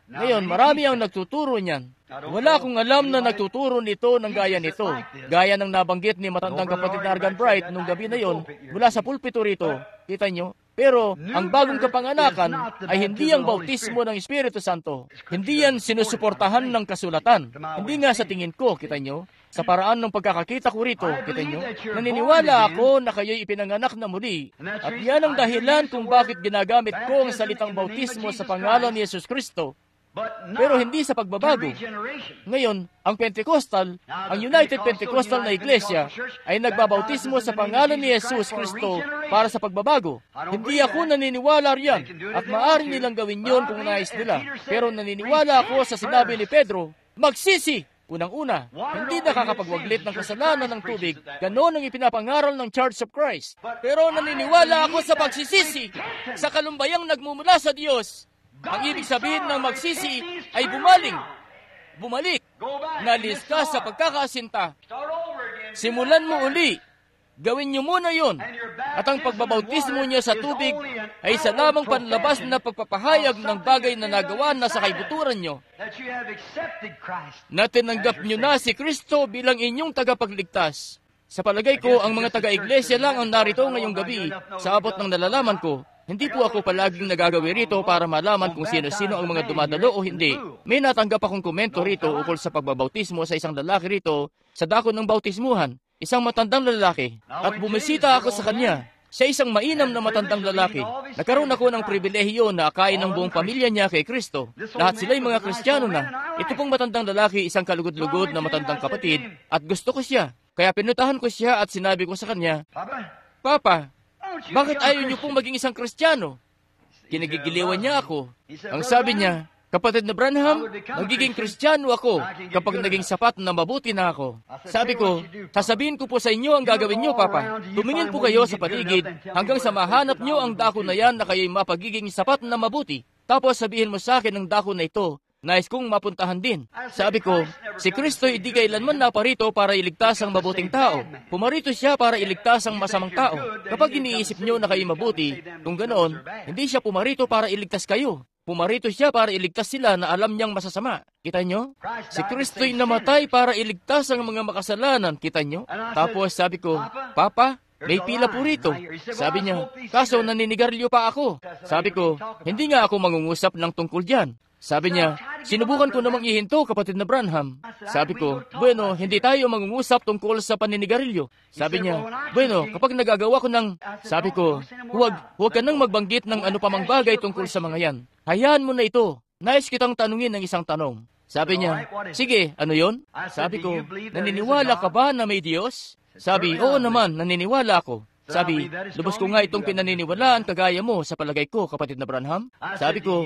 ngayon marami ang nagtuturo niyan. Wala akong alam na nagtuturo nito ng gaya nito. Gaya ng nabanggit ni matandang kapatid na Argan Bright nung gabi na yon mula sa pulpito rito. Kita nyo? Pero ang bagong kapanganakan ay hindi ang bautismo ng Espiritu Santo. Hindi yan sinusuportahan ng kasulatan. Hindi nga sa tingin ko, kita nyo? Sa paraan ng pagkakakita ko rito, kita nyo? Naniniwala ako na kayo'y ipinanganak na muli. At yan ang dahilan kung bakit ginagamit ko ang salitang bautismo sa pangalan ni Jesus Kristo. Pero hindi sa pagbabago. Ngayon, ang Pentecostal, ang United Pentecostal na Iglesia, ay nagbabautismo sa pangalan ni Jesus Kristo para sa pagbabago. Hindi ako naniniwala riyan, at maaari nilang gawin yon kung nais nila. Pero naniniwala ako sa sinabi ni Pedro, magsisi! Unang-una, hindi nakakapagwaglit ng kasalanan ng tubig. Ganon ang ipinapangaral ng Church of Christ. Pero naniniwala ako sa pagsisisi, sa kalumbayang nagmumula sa Diyos. Ang ibig sabihin ng magsisi ay bumalik, nalis ka sa pagkakasinta. Simulan mo uli. Gawin niyo muna yon. At ang pagbabautismo niya sa tubig ay isa lamang panlabas na pagpapahayag ng bagay na nagawa na sa kaibuturan niyo. Na tinanggap niyo na si Kristo bilang inyong tagapagligtas. Sa palagay ko, ang mga taga-iglesia lang ang narito ngayong gabi sa abot ng nalalaman ko. Hindi po ako palaging nagagawi rito para malaman kung sino-sino ang mga dumadalo o hindi. May natanggap akong komento rito ukol sa pagbabautismo sa isang lalaki rito sa dako ng bautismuhan, isang matandang lalaki. At bumisita ako sa kanya. Siya isang mainam na matandang lalaki. Nagkaroon ako ng pribilehiyo na akain ng buong pamilya niya kay Kristo. Lahat sila'y mga Kristiyano na. Ito pong matandang lalaki, isang kalugod-lugod na matandang kapatid, at gusto ko siya. Kaya pinuntahan ko siya at sinabi ko sa kanya, Papa, bakit ayaw niyo pong maging isang Kristiyano? Kinagigiliwan niya ako. Ang sabi niya, kapatid na Branham, magiging Kristiyano ako kapag naging sapat na mabuti na ako. Sabi ko, sasabihin ko po sa inyo ang gagawin niyo, Papa. Tumingin po kayo sa paligid hanggang sa mahanap niyo ang dako na yan na kayo'y mapagiging sapat na mabuti. Tapos sabihin mo sa akin ang dako na ito. Nais kong mapuntahan din. Sabi ko, si Kristo hindi kailanman naparito para iligtas ang mabuting tao. Pumarito siya para iligtas ang masamang tao. Kapag iniisip niyo na kayo mabuti, kung ganoon, hindi siya pumarito para iligtas kayo. Pumarito siya para iligtas sila na alam niyang masasama. Kita nyo? Si Kristo'y namatay para iligtas ang mga makasalanan. Kita nyo? Tapos sabi ko, Papa, may pila po rito. Sabi niya, kaso naninigarilyo pa ako. Sabi ko, hindi nga ako mangungusap ng tungkol diyan. Sabi niya, sinubukan ko namang ihinto, kapatid na Branham. Sabi ko, bueno, hindi tayo mangungusap tungkol sa paninigarilyo. Sabi niya, bueno, kapag nagagawa ko ng... Sabi ko, huwag ka nang magbanggit ng ano pamang bagay tungkol sa mga yan. Hayaan mo na ito. Nais kitang tanungin ng isang tanong. Sabi niya, sige, ano yon? Sabi ko, naniniwala ka ba na may Diyos? Sabi, oo naman, naniniwala ako. Sabi, lubos ko nga itong pinaniniwalaan kagaya mo sa palagay ko, kapatid na Branham. Sabi ko,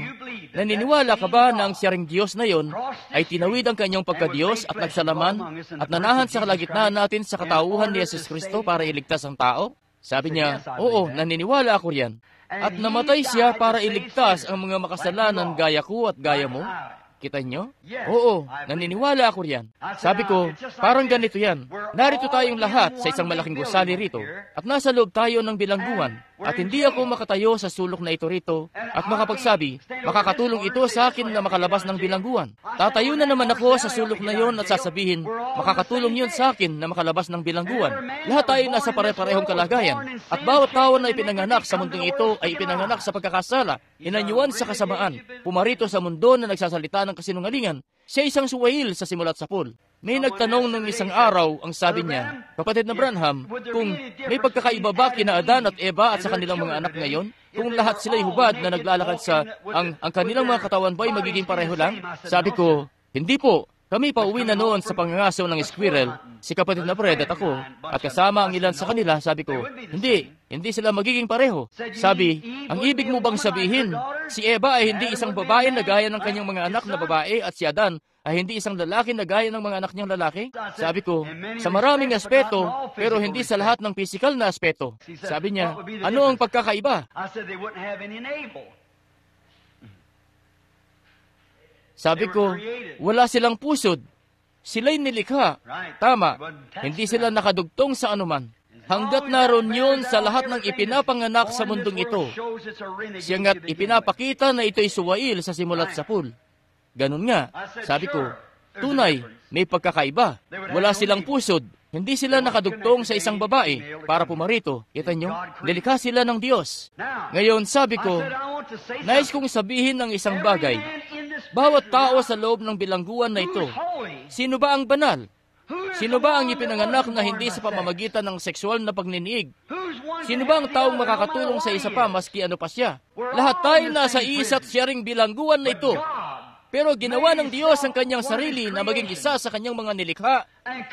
naniniwala ka ba na ang siyang Diyos na yon ay tinawid ang kanyang pagka-Diyos at nagsalaman at nanahan sa kalagitnaan natin sa katauhan ni Jesus Kristo para iligtas ang tao? Sabi niya, oo, naniniwala ako riyan. At namatay siya para iligtas ang mga makasalanan gaya ko at gaya mo. Kita nyo? Oo, naniniwala ako riyan. Sabi ko, parang ganito yan. Narito tayong lahat sa isang malaking gusali rito at nasa loob tayo ng bilangguan. At hindi ako makatayo sa sulok na ito rito at makapagsabi, makakatulong ito sa akin na makalabas ng bilangguan. Tatayo na naman ako sa sulok na yon at sasabihin, makakatulong yun sa akin na makalabas ng bilangguan. Lahat tayo nasa pare-parehong kalagayan. At bawat tao na ipinanganak sa mundong ito ay ipinanganak sa pagkakasala, inanyuan sa kasamaan, pumarito sa mundo na nagsasalita ng kasinungalingan. Siya isang suwail sa simula't sapul. May nagtanong ng isang araw, ang sabi niya, kapatid na Branham, kung may pagkakaiba ba kina Adan at Eva at sa kanilang mga anak ngayon? kung lahat sila'y hubad na naglalakad sa ang kanilang mga katawan ba'y magiging pareho lang? Sabi ko, hindi po. Kami pauwi na noon sa pangangasaw ng squirrel, si kapatid na Fred at ako, at kasama ang ilan sa kanila. Sabi ko, hindi sila magiging pareho. Sabi, ang ibig mo bang sabihin, si Eva ay hindi isang babae na gaya ng kanyang mga anak na babae at si Adan ay hindi isang lalaki na gaya ng mga anak niyang lalaki? Sabi ko, sa maraming aspeto, pero hindi sa lahat ng pisikal na aspeto. Sabi niya, ano ang pagkakaiba? Sabi ko, wala silang pusod. Sila'y nilikha. Tama, hindi sila nakadugtong sa anuman. Hanggat naroon yun sa lahat ng ipinapanganak sa mundong ito, siyanga't ipinapakita na ito'y suwail sa simula't sapul. Ganun nga, sabi ko, tunay, may pagkakaiba. Wala silang pusod. Hindi sila nakadugtong sa isang babae para pumarito. Kita nyo, nilikha sila ng Diyos. Ngayon, sabi ko, nais kong sabihin ng isang bagay. Bawat tao sa loob ng bilangguan na ito, sino ba ang banal? Sino ba ang ipinanganak na hindi sa pamamagitan ng sexual na pagniniig? Sino ba ang taong makakatulong sa isa pa maski ano pa siya? Lahat tayo nasa isa't siyaring bilangguan na ito. Pero ginawa ng Diyos ang kanyang sarili na maging isa sa kanyang mga nilikha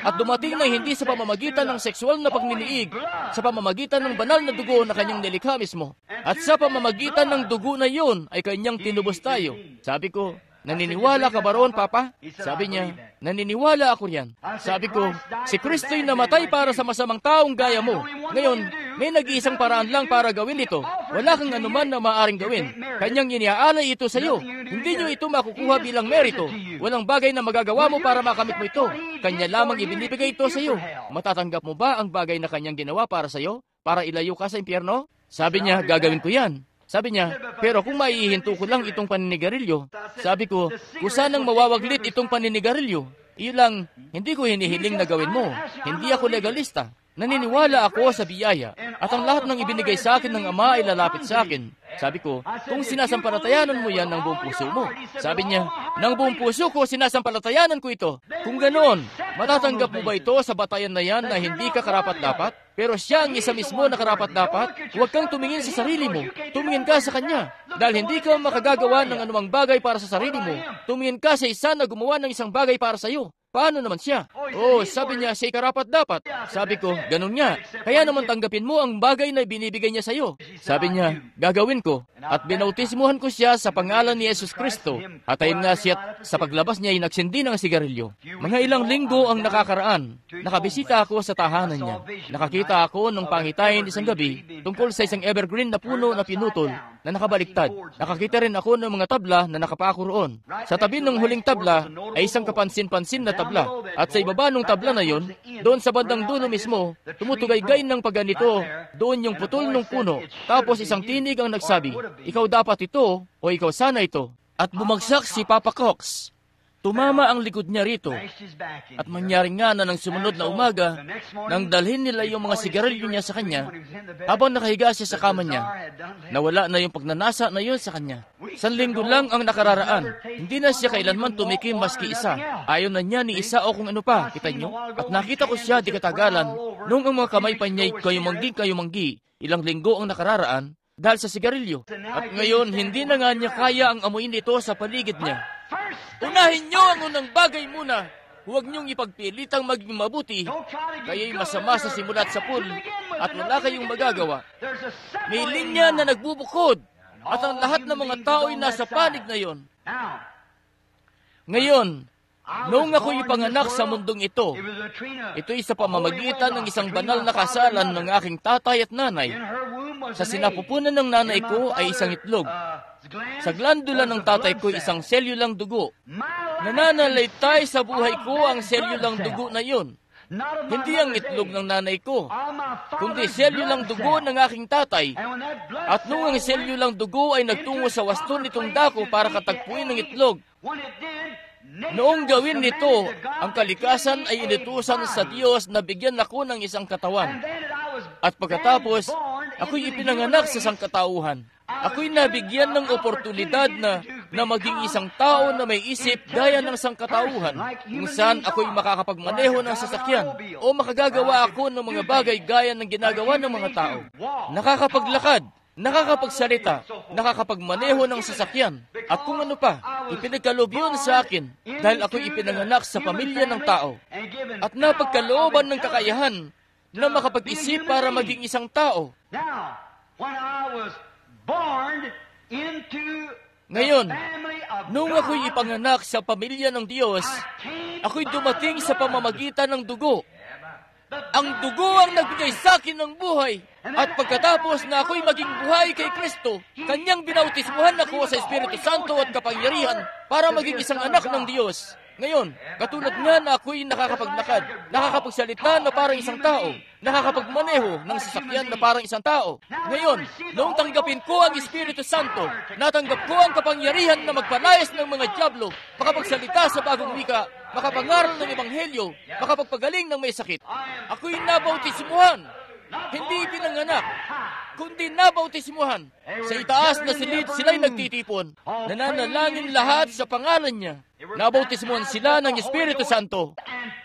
at dumating na hindi sa pamamagitan ng sexual na pagniniig, sa pamamagitan ng banal na dugo na kanyang nilikha mismo. At sa pamamagitan ng dugo na yun ay kanyang tinubos tayo. Sabi ko, naniniwala ka ba roon, Papa? Sabi niya, naniniwala ako riyan. Sabi ko, si Kristo'y namatay para sa masamang taong gaya mo. Ngayon, may nag-iisang paraan lang para gawin ito. Wala kang anuman na maaaring gawin. Kanyang iniaalay ito sa iyo. Hindi niyo ito makukuha bilang merito. Walang bagay na magagawa mo para makamit mo ito. Kanya lamang ibinibigay ito sa iyo. Matatanggap mo ba ang bagay na kanyang ginawa para sa iyo? Para ilayo ka sa impyerno? Sabi niya, gagawin ko yan. Sabi niya, pero kung maihinto ko lang itong paninigarilyo, sabi ko, kung sanang mawawaglit itong paninigarilyo, ilang, hindi ko hinihiling na gawin mo. Hindi ako legalista. Naniniwala ako sa biyaya at ang lahat ng ibinigay sa akin ng Ama ay lalapit sa akin. Sabi ko, kung sinasampalatayanan mo yan ng buong puso mo. Sabi niya, ng buong puso ko sinasampalatayanan ko ito. Kung ganoon, matatanggap mo ba ito sa batayan na yan na hindi ka karapat-dapat? Pero siya ang isa mismo na karapat-dapat. Huwag kang tumingin sa sarili mo. Tumingin ka sa Kanya. Dahil hindi ka makagagawa ng anumang bagay para sa sarili mo. Tumingin ka sa isa na gumawa ng isang bagay para sa iyo. Paano naman siya? Oh, sabi niya, siya'y karapat-dapat. Sabi ko, ganun nga. Kaya naman tanggapin mo ang bagay na binibigay niya sa iyo. Sabi niya, gagawin ko. At binautismuhan ko siya sa pangalan ni Jesus Kristo. At ayun nga siya, sa paglabas niya ay nagsindi ng sigarilyo. Mga ilang linggo ang nakakaraan. Nakabisita ako sa tahanan niya. Nakakita ako nung pangitayin isang gabi tungkol sa isang evergreen na puno na pinutol na nakabaliktad. Nakakita rin ako ng mga tabla na nakapako roon. Sa tabi ng huling tabla ay isang kapansin-pansin na tabla. At sa ibaba ng tabla na yon, doon sa bandang dulo mismo, tumutugay-gay ng pagganito, doon yung putol ng puno. Tapos isang tinig ang nagsabi, ikaw dapat ito o ikaw sana ito. At bumagsak si Papa Cox. Tumama ang likod niya rito. At mangyari nga na ng sumunod na umaga, nang dalhin nila yung mga sigarilyo niya sa kanya, habang nakahiga siya sa kama niya, nawala na yung pagnanasa na yun sa kanya. 1 linggo lang ang nakararaan. Hindi na siya kailanman tumikim maski isa. Ayaw na niya ni isa o kung ano pa, kita niyo? At nakita ko siya di katagalan, nung ang mga kamay pa niya'y kayumanggi, ilang linggo ang nakararaan, dahil sa sigarilyo. At ngayon, hindi na nga niya kaya ang amuin ito sa paligid niya. Unahin niyo ang unang bagay muna. Huwag niyong ipagpilitang maging mabuti. Kaya'y masama sa simula at sapul at wala kayong magagawa. May linya na nagbubukod at ang lahat ng mga tao'y nasa panig na yon. Ngayon, noong ako'y ipanganak sa mundong ito'y sa pamamagitan ng isang banal na kasalan ng aking tatay at nanay. Sa sinapupunan ng nanay ko ay isang itlog. Sa glandula ng tatay ko isang selyulang dugo. Nananalaytay sa buhay ko ang selyulang dugo na yun. Hindi ang itlog ng nanay ko, kundi selyulang dugo ng aking tatay. At nung ang selyulang dugo ay nagtungo sa waston nitong dako para katagpuin ng itlog, noong gawin nito, ang kalikasan ay inutusan sa Diyos na bigyan ako ng isang katawan. At pagkatapos, ako'y ipinanganak sa sangkatauhan. Ako'y nabigyan ng oportunidad na maging isang tao na may isip gaya ng sangkatauhan, kung saan ako'y makakapagmaneho ng sasakyan o makagagawa ako ng mga bagay gaya ng ginagawa ng mga tao. Nakakapaglakad, nakakapagsalita, nakakapagmaneho ng sasakyan, at kung ano pa, ipinagkaloob yun sa akin dahil ako'y ipinanganak sa pamilya ng tao at napagkalooban ng kakayahan na makapag-isip para maging isang tao. Ngayon, nung ako'y ipanganak sa pamilya ng Diyos, ako'y dumating sa pamamagitan ng dugo. Ang dugo ang nagbigay sa akin ng buhay. At pagkatapos na ako'y maging buhay kay Kristo, Kanyang binautismuhan ako sa Espiritu Santo at kapangyarihan para maging isang anak ng Diyos. Ngayon, katulad nga na ako'y nakakapaglakad, nakakapagsalita na parang isang tao, nakakapagmaneho ng sasakyan na parang isang tao. Ngayon, noong tanggapin ko ang Espiritu Santo, natanggap ko ang kapangyarihan na magpalayas ng mga dyablo, makapagsalita sa bagong wika, makapangaral ng Ebanghelyo, makapagpagaling ng may sakit. Ako'y nabautismuhan, hindi pinanganak, kundi nabautismuhan. Sa itaas na silid sila'y nagtitipon, nananalangin lahat sa pangalan niya. Nabautismuhan sila ng Espiritu Santo,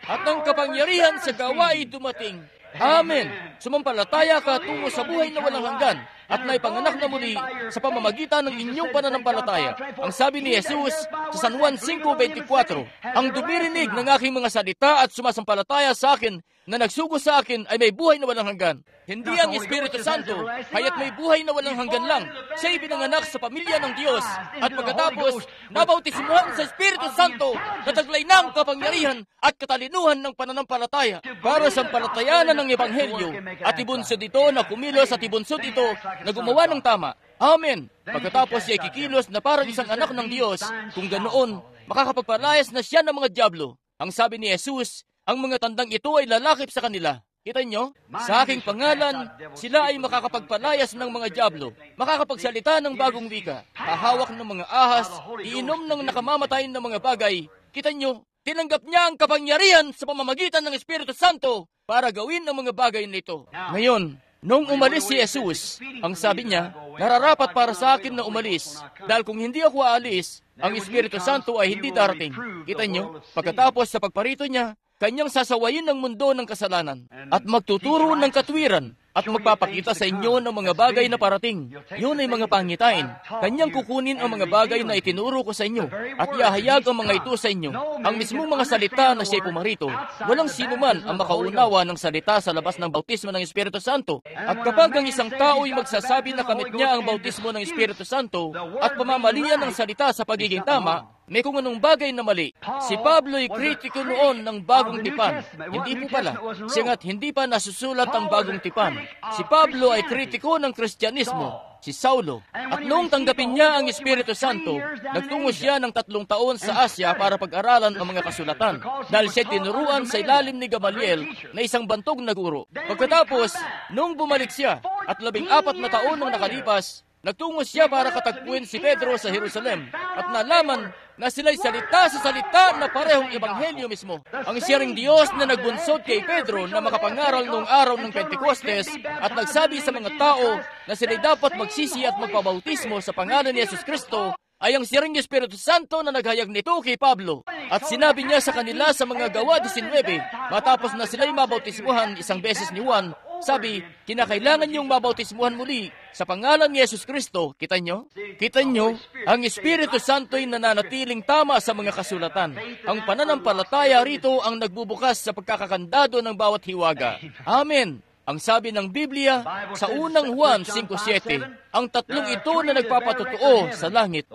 at ang kapangyarihan sa gawa ay dumating. Amen. Sumampalataya ka tungo sa buhay na walang hanggan at naipanganak na muli sa pamamagitan ng inyong pananampalataya. Ang sabi ni Jesus sa San Juan 5:24, ang dumirinig ng aking mga salita at sumasampalataya sa akin na nagsugo sa akin ay may buhay na walang hanggan. Hindi ang Espiritu Santo, kaya't may buhay na walang hanggan lang. Siya'y pinanganak sa pamilya ng Diyos at pagkatapos nabautismuhan sa Espiritu Santo na taglay ng kapangyarihan at katalinuhan ng pananampalataya para sa palatayanan ng Ebanghelyo at ibunsod ito na kumilos at ibunsod ito na gumawa ng tama. Amen. Pagkatapos siya kikilos na parang isang anak ng Diyos, kung ganoon, makakapagpalayas na siya ng mga dyablo. Ang sabi ni Jesus, ang mga tandang ito ay lalakip sa kanila. Kita nyo? Sa aking pangalan, sila ay makakapagpalayas ng mga dyablo, makakapagsalita ng bagong wika, hahawak ng mga ahas, iinom ng nakamamatay ng mga bagay. Kita nyo? Tinanggap niya ang kapangyarihan sa pamamagitan ng Espiritu Santo para gawin ang mga bagay nito. Ngayon, nung umalis si Jesus, ang sabi niya, nararapat para sa akin na umalis, dahil kung hindi ako aalis, ang Espiritu Santo ay hindi darating. Kita nyo? Pagkatapos sa pagparito niya, Kanyang sasawayin ng mundo ng kasalanan at magtuturo ng katwiran at magpapakita sa inyo ng mga bagay na parating. Yun ay mga pangitain. Kanyang kukunin ang mga bagay na itinuro ko sa inyo at iahayag ang mga ito sa inyo. Ang mismong mga salita na siya'y pumarito. Walang sino man ang makaunawa ng salita sa labas ng bautismo ng Espiritu Santo. At kapag ang isang tao ay magsasabi na kamit niya ang bautismo ng Espiritu Santo at pamamalian ng salita sa pagiging tama, may kung anong bagay na mali. Si Pablo ay kritiko noon ng bagong tipan. Hindi po pala. Siyangat hindi pa nasusulat ang bagong tipan. Si Pablo ay kritiko ng Kristyanismo. Si Saulo. At noong tanggapin niya ang Espiritu Santo, nagtungo siya ng 3 taon sa Asya para pag-aralan ang mga kasulatan. Dahil siya tinuruan sa ilalim ni Gamaliel na isang bantog na guro. Pagkatapos, noong bumalik siya at 14 na taon nang nakalipas, nagtungo siya para katagpuin si Pedro sa Jerusalem at nalaman na sila'y salita sa salita na parehong ebanghelyo mismo. Ang siyang Diyos na nagbunsod kay Pedro na makapangaral noong araw ng Pentecostes at nagsabi sa mga tao na sila'y dapat magsisi at magpabautismo sa pangalan ni Jesus Kristo ay ang siyang Espiritu Santo na naghayag nito kay Pablo. At sinabi niya sa kanila sa mga Gawa 19, matapos na sila'y mabautismuhan isang beses ni Juan, sabi, kinakailangan niyong mabautismuhan muli sa pangalan ni Jesus Kristo. Kita nyo? Kita nyo? Ang Espiritu Santo ay nananatiling tama sa mga kasulatan. Ang pananampalataya rito ang nagbubukas sa pagkakakandado ng bawat hiwaga. Amen. Ang sabi ng Biblia sa unang Juan 5:7, ang tatlong ito na nagpapatotoo sa langit.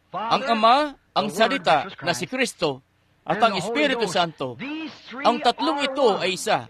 Ang Ama, ang Salita na si Kristo, at ang Espiritu Santo. Ang tatlong ito ay isa.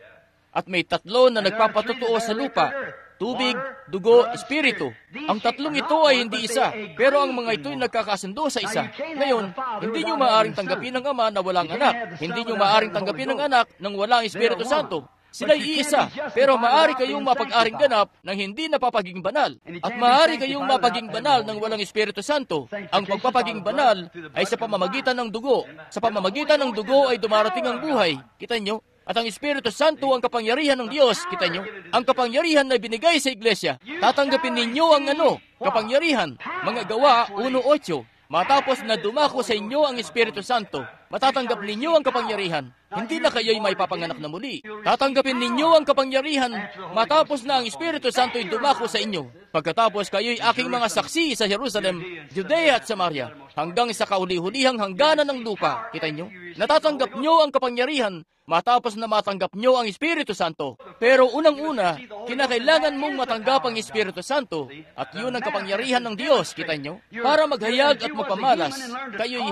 At may 3 na nagpapatotoo sa lupa, tubig, dugo, espiritu. Ang 3 ito ay hindi isa, pero ang mga ito ay nagkakasundo sa isa. Ngayon, hindi nyo maaaring tanggapin ng Ama na walang anak. Hindi nyo maaaring tanggapin ng anak nang walang Espiritu Santo. Sila'y iisa, pero maaari kayong mapag-aring ganap nang hindi napapaging banal. At maaari kayong mapaging banal nang walang Espiritu Santo. Ang pagpapaging banal ay sa pamamagitan ng dugo. Sa pamamagitan ng dugo ay dumarating ang buhay. Kita nyo? At ang Espiritu Santo ang kapangyarihan ng Diyos. Kita nyo? Ang kapangyarihan na binigay sa iglesia. Tatanggapin ninyo ang kapangyarihan. Mga Gawa 1:8. Matapos na dumako sa inyo ang Espiritu Santo, matatanggap ninyo ang kapangyarihan. hindi na kayo'y may papanganak na muli. Tatanggapin ninyo ang kapangyarihan matapos na ang Espiritu Santo'y dumako sa inyo. Pagkatapos kayo'y aking mga saksi sa Jerusalem, Judea at Samaria, hanggang sa kauli-hulihang hangganan ng lupa. Kita nyo? Natatanggap nyo ang kapangyarihan matapos na matanggap nyo ang Espiritu Santo. Pero unang-una, kinakailangan mong matanggap ang Espiritu Santo at yun ang kapangyarihan ng Diyos, kita nyo? Para maghayag at magpamalas, kayo'y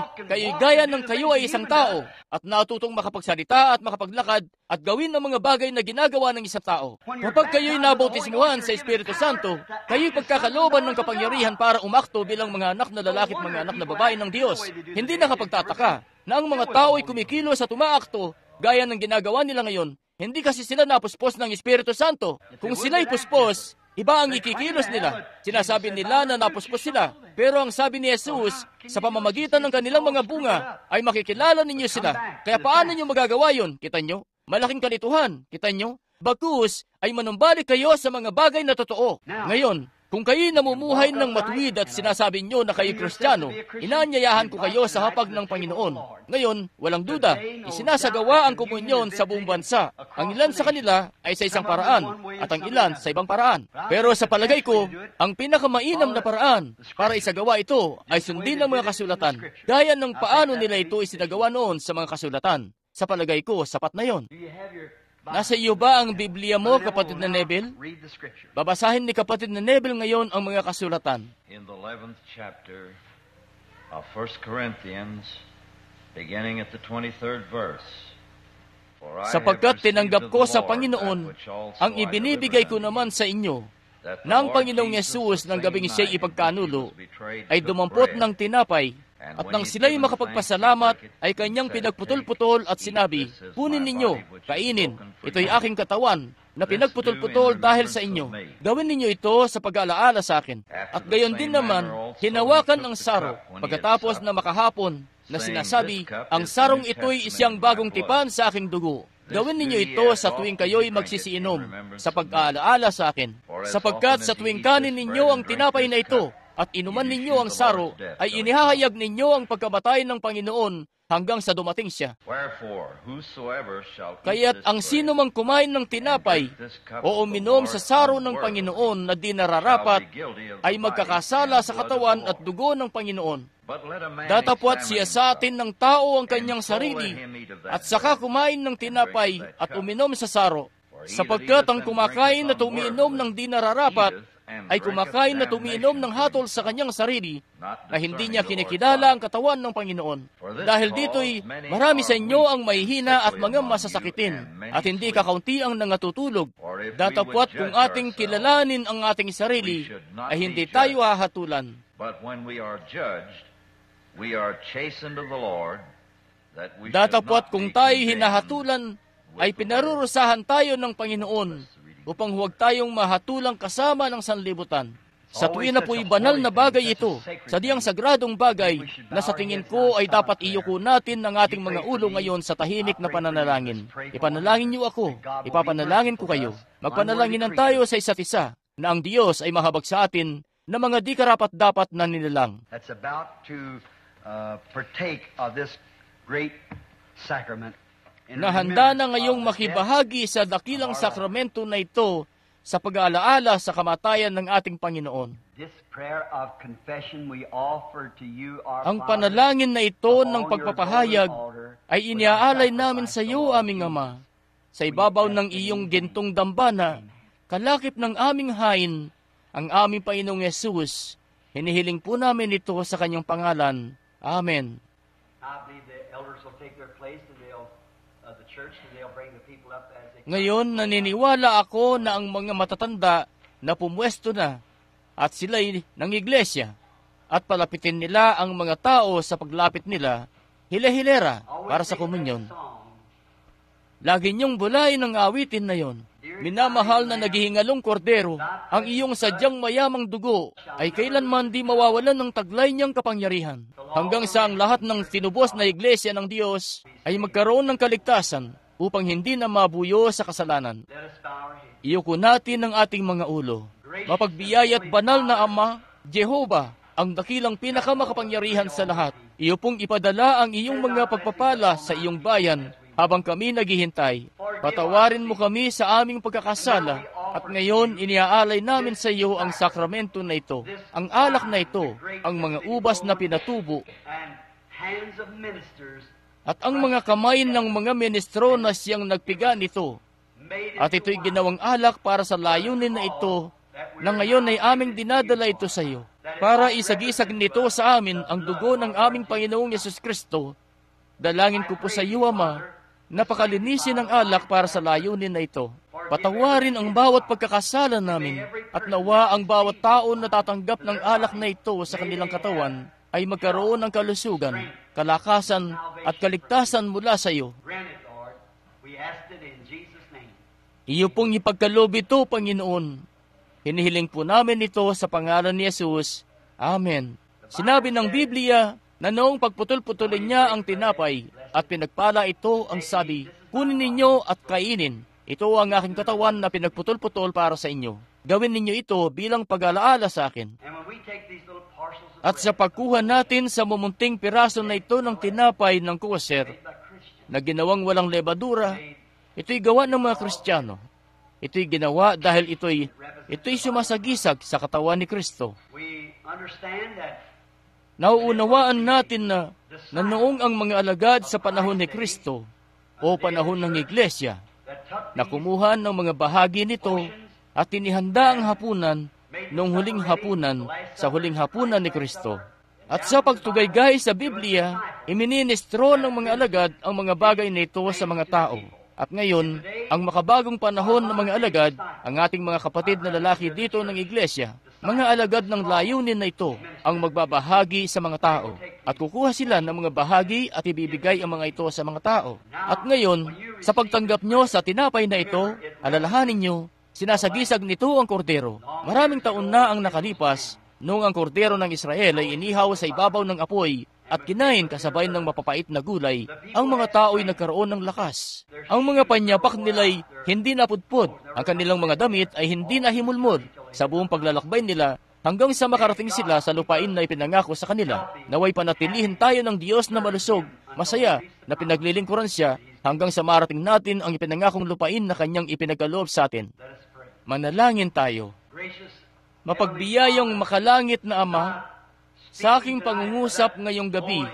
gaya ng kayo ay isang tao at natutong makapagsalita at makapaglakad at gawin ang mga bagay na ginagawa ng isang tao. Kapag kayo'y nabautismuhan sa Espiritu Santo, kayo'y pagkakalooban ng kapangyarihan para umakto bilang mga anak na lalaki at mga anak na babae ng Diyos. Hindi nakapagtataka na ang mga tao ay kumikilos at umaakto gaya ng ginagawa nila ngayon, hindi kasi sila napuspos ng Espiritu Santo. Kung sila'y puspos, iba ang ikikilos nila. Sinasabi nila na napuspos sila. Pero ang sabi ni Jesus, sa pamamagitan ng kanilang mga bunga, ay makikilala ninyo sila. Kaya paano nyo magagawa yun? Kita nyo? Malaking kalituhan. Kita nyo? Bagkus ay manumbalik kayo sa mga bagay na totoo. Ngayon, kung kayo'y namumuhay ng matuwid at sinasabi nyo na kayo'y Kristiyano, inaanyayahan ko kayo sa hapag ng Panginoon. Ngayon, walang duda, isinasagawa ang komunyon sa buong bansa. Ang ilan sa kanila ay sa isang paraan, at ang ilan sa ibang paraan. Pero sa palagay ko, ang pinakamainam na paraan para isagawa ito ay sundin ng mga kasulatan, gaya ng paano nila ito isinagawa noon sa mga kasulatan. Sa palagay ko, sapat na yon. Nasa iyo ba ang Biblia mo, kapatid na Neville? Babasahin ni kapatid na Neville ngayon ang mga kasulatan. In the 11th chapter of 1 Corinthians, beginning at the 23rd verse. Sapagkat tinanggap ko sa Panginoon ang ibinibigay ko naman sa inyo, na ang Panginoong Yesus ng gabing siya'y ipagkanulo, ay dumampot ng tinapay, at nang sila'y makapagpasalamat, ay kanyang pinagputol-putol at sinabi, kunin ninyo, kainin, ito'y aking katawan, na pinagputol-putol dahil sa inyo. Gawin ninyo ito sa pag-aalaala sa akin. At gayon din naman, hinawakan ang saro, pagkatapos na makahapon, na sinasabi, ang sarong ito'y isang bagong tipan sa aking dugo. Gawin ninyo ito sa tuwing kayo'y magsisiinom, sa pag-aalaala sa akin. Sapagkat sa tuwing kanin ninyo ang tinapay na ito, at inuman ninyo ang saro, ay inihahayag ninyo ang pagkamatay ng Panginoon hanggang sa dumating siya. Kaya't ang sino mang kumain ng tinapay o uminom sa saro ng Panginoon na di nararapat, ay magkakasala sa katawan at dugo ng Panginoon. Datapwat siya sa atin ng tao ang kanyang sarili, at saka kumain ng tinapay at uminom sa saro. Sapagkat ang kumakain at umiinom ng di nararapat, ay kumakain na tumiinom ng hatol sa kanyang sarili na hindi niya kinikilala ang katawan ng Panginoon. Dahil dito'y marami sa inyo ang mahihina at mga masasakitin at hindi kakaunti ang nangatutulog. Datapwat kung ating kilalanin ang ating sarili ay hindi tayo hahatulan. Datapwat kung tayo hinahatulan ay pinarurusahan tayo ng Panginoon upang huwag tayong mahatulang kasama ng sanlibutan. Sa tuwin na po'y banal na bagay ito, sadyang sagradong bagay na sa tingin ko ay dapat iyuko natin ng ating mga ulo ngayon sa tahimik na pananalangin. Ipanalangin niyo ako, ipapanalangin ko kayo. Magpanalanginan tayo sa isa't isa na ang Diyos ay mahabag sa atin na mga di karapat-dapat na nilalang. That's about to partake of this great sacrament. Na handa na ngayong makibahagi sa dakilang sakramento na ito sa pag-aalaala sa kamatayan ng ating Panginoon. Ang panalangin na ito ng pagpapahayag ay iniaalay namin sa iyo, aming Ama, sa ibabaw ng iyong gintong dambana, kalakip ng aming hain, ang aming Panginoong Yesus. Hinihiling po namin ito sa kanyang pangalan. Amen. Ngayon, naniniwala ako na ang mga matatanda na pumwesto na at sila'y ng iglesia at palapitin nila ang mga tao sa paglapit nila, hila-hilera para sa komunyon. Lagi niyong bulayin ang awitin na yon. Minamahal na naghihingalong kordero, ang iyong sadyang mayamang dugo ay kailanman di mawawalan ng taglay niyang kapangyarihan. Hanggang sa ang lahat ng tinubos na iglesia ng Diyos ay magkaroon ng kaligtasan upang hindi na mabuyo sa kasalanan. Iyuko natin ang ating mga ulo. Mapagbiyayat banal na Ama, Jehovah, ang dakilang pinakamakapangyarihan sa lahat. Iyo pong ipadala ang iyong mga pagpapala sa iyong bayan Habang kami naghihintay, patawarin mo kami sa aming pagkakasala at ngayon iniaalay namin sa iyo ang sakramento na ito, ang alak na ito, ang mga ubas na pinatubo, at ang mga kamay ng mga ministro na siyang nagpiga nito. At ito'y ginawang alak para sa layunin na ito, na ngayon ay aming dinadala ito sa iyo, para isagisag nito sa amin ang dugo ng aming Panginoong Yesus Kristo. Dalangin ko po sa iyo, Ama, napakalinisin ang alak para sa layunin na ito. Patawarin ang bawat pagkakasala namin, at nawa ang bawat tao na tatanggap ng alak na ito sa kanilang katawan ay magkaroon ng kalusugan, kalakasan, at kaligtasan mula sa iyo. Iyo pong ipagkaloob ito, Panginoon. Hinihiling po namin ito sa pangalan ni Jesus. Amen. Sinabi ng Biblia na noong pagputol-putulin niya ang tinapay at pinagpala ito, ang sabi, kunin ninyo at kainin. Ito ang aking katawan na pinagputol-putol para sa inyo. Gawin ninyo ito bilang pag-alaala sa akin. At sa pagkuha natin sa mumunting piraso na ito ng tinapay ng koser, na ginawang walang lebadura, ito'y gawa ng mga Kristiyano. Ito'y ginawa dahil ito'y sumasagisag sa katawan ni Kristo. Nauunawaan natin na noong ang mga alagad sa panahon ni Kristo o panahon ng Iglesia na kumuha ng mga bahagi nito at tinihanda ang hapunan noong huling hapunan sa huling hapunan ni Kristo. At sa pagtugaygay sa Biblia, iministro ng mga alagad ang mga bagay nito sa mga tao. At ngayon, ang makabagong panahon ng mga alagad, ang ating mga kapatid na lalaki dito ng Iglesia, mga alagad ng layunin na ito ang magbabahagi sa mga tao. At kukuha sila ng mga bahagi at ibibigay ang mga ito sa mga tao. At ngayon, sa pagtanggap nyo sa tinapay na ito, alalahanin nyo, sinasagisag nito ang kordero. Maraming taon na ang nakalipas noong ang kordero ng Israel ay inihaw sa ibabaw ng apoy at kinain kasabay ng mapapait na gulay, ang mga tao ay nagkaroon ng lakas. Ang mga panyapak nila'y hindi napudpod, ang kanilang mga damit ay hindi nahimulmod sa buong paglalakbay nila hanggang sa makarating sila sa lupain na ipinangako sa kanila. Naway panatilihin tayo ng Diyos na malusog, masaya, na pinaglilingkuran siya hanggang sa marating natin ang ipinangakong lupain na kanyang ipinagkaloob sa atin. Manalangin tayo. Mapagbiyayang makalangit na Ama, sa aking pangungusap ngayong gabi,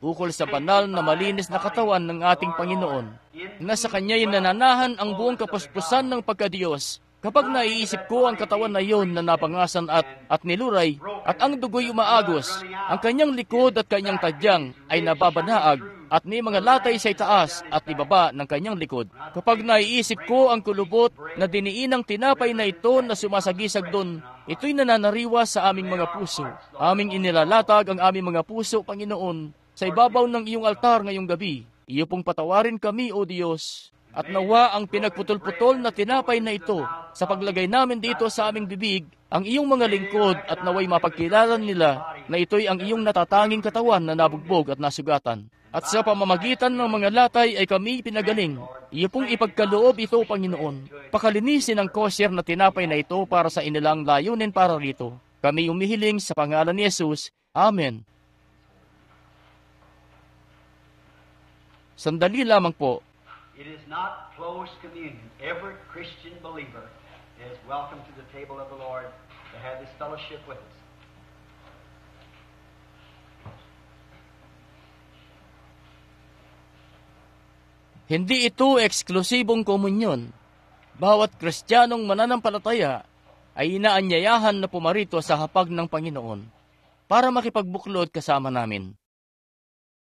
ukol sa banal na malinis na katawan ng ating Panginoon, na sa Kanya'y nananahan ang buong kapuspusan ng pagkadiyos. Kapag naiisip ko ang katawan na iyon na napangasan at niluray, at ang dugo'y umaagos, ang kanyang likod at kanyang tadyang ay nababanaag, at may mga latay sa itaas at ibaba ng kanyang likod. Kapag naiisip ko ang kulubot na diniinang tinapay na ito na sumasagisag doon, ito'y nananariwa sa aming mga puso. Aming inilalatag ang aming mga puso, Panginoon, sa ibabaw ng iyong altar ngayong gabi. Iyo pong patawarin kami, O Diyos. At nawa ang pinagputol-putol na tinapay na ito sa paglagay namin dito sa aming bibig, ang iyong mga lingkod at naway mapagkilala nila na ito'y ang iyong natatanging katawan na nabugbog at nasugatan. At sa pamamagitan ng mga latay ay kami pinagaling. Iyo pong ipagkaloob ito, Panginoon. Pakalinisin ang kosher na tinapay na ito para sa inilang layunin para rito. Kami umihiling sa pangalan ni Jesus. Amen. Sandali lamang po. It is not closed communion. Every Christian believer is welcome to the table of the Lord to have this fellowship with us. Hindi ito eksklusibong komunyon. Bawat Kristiyanong mananampalataya ay inaanyayahan na pumarito sa hapag ng Panginoon para makipagbuklod kasama namin.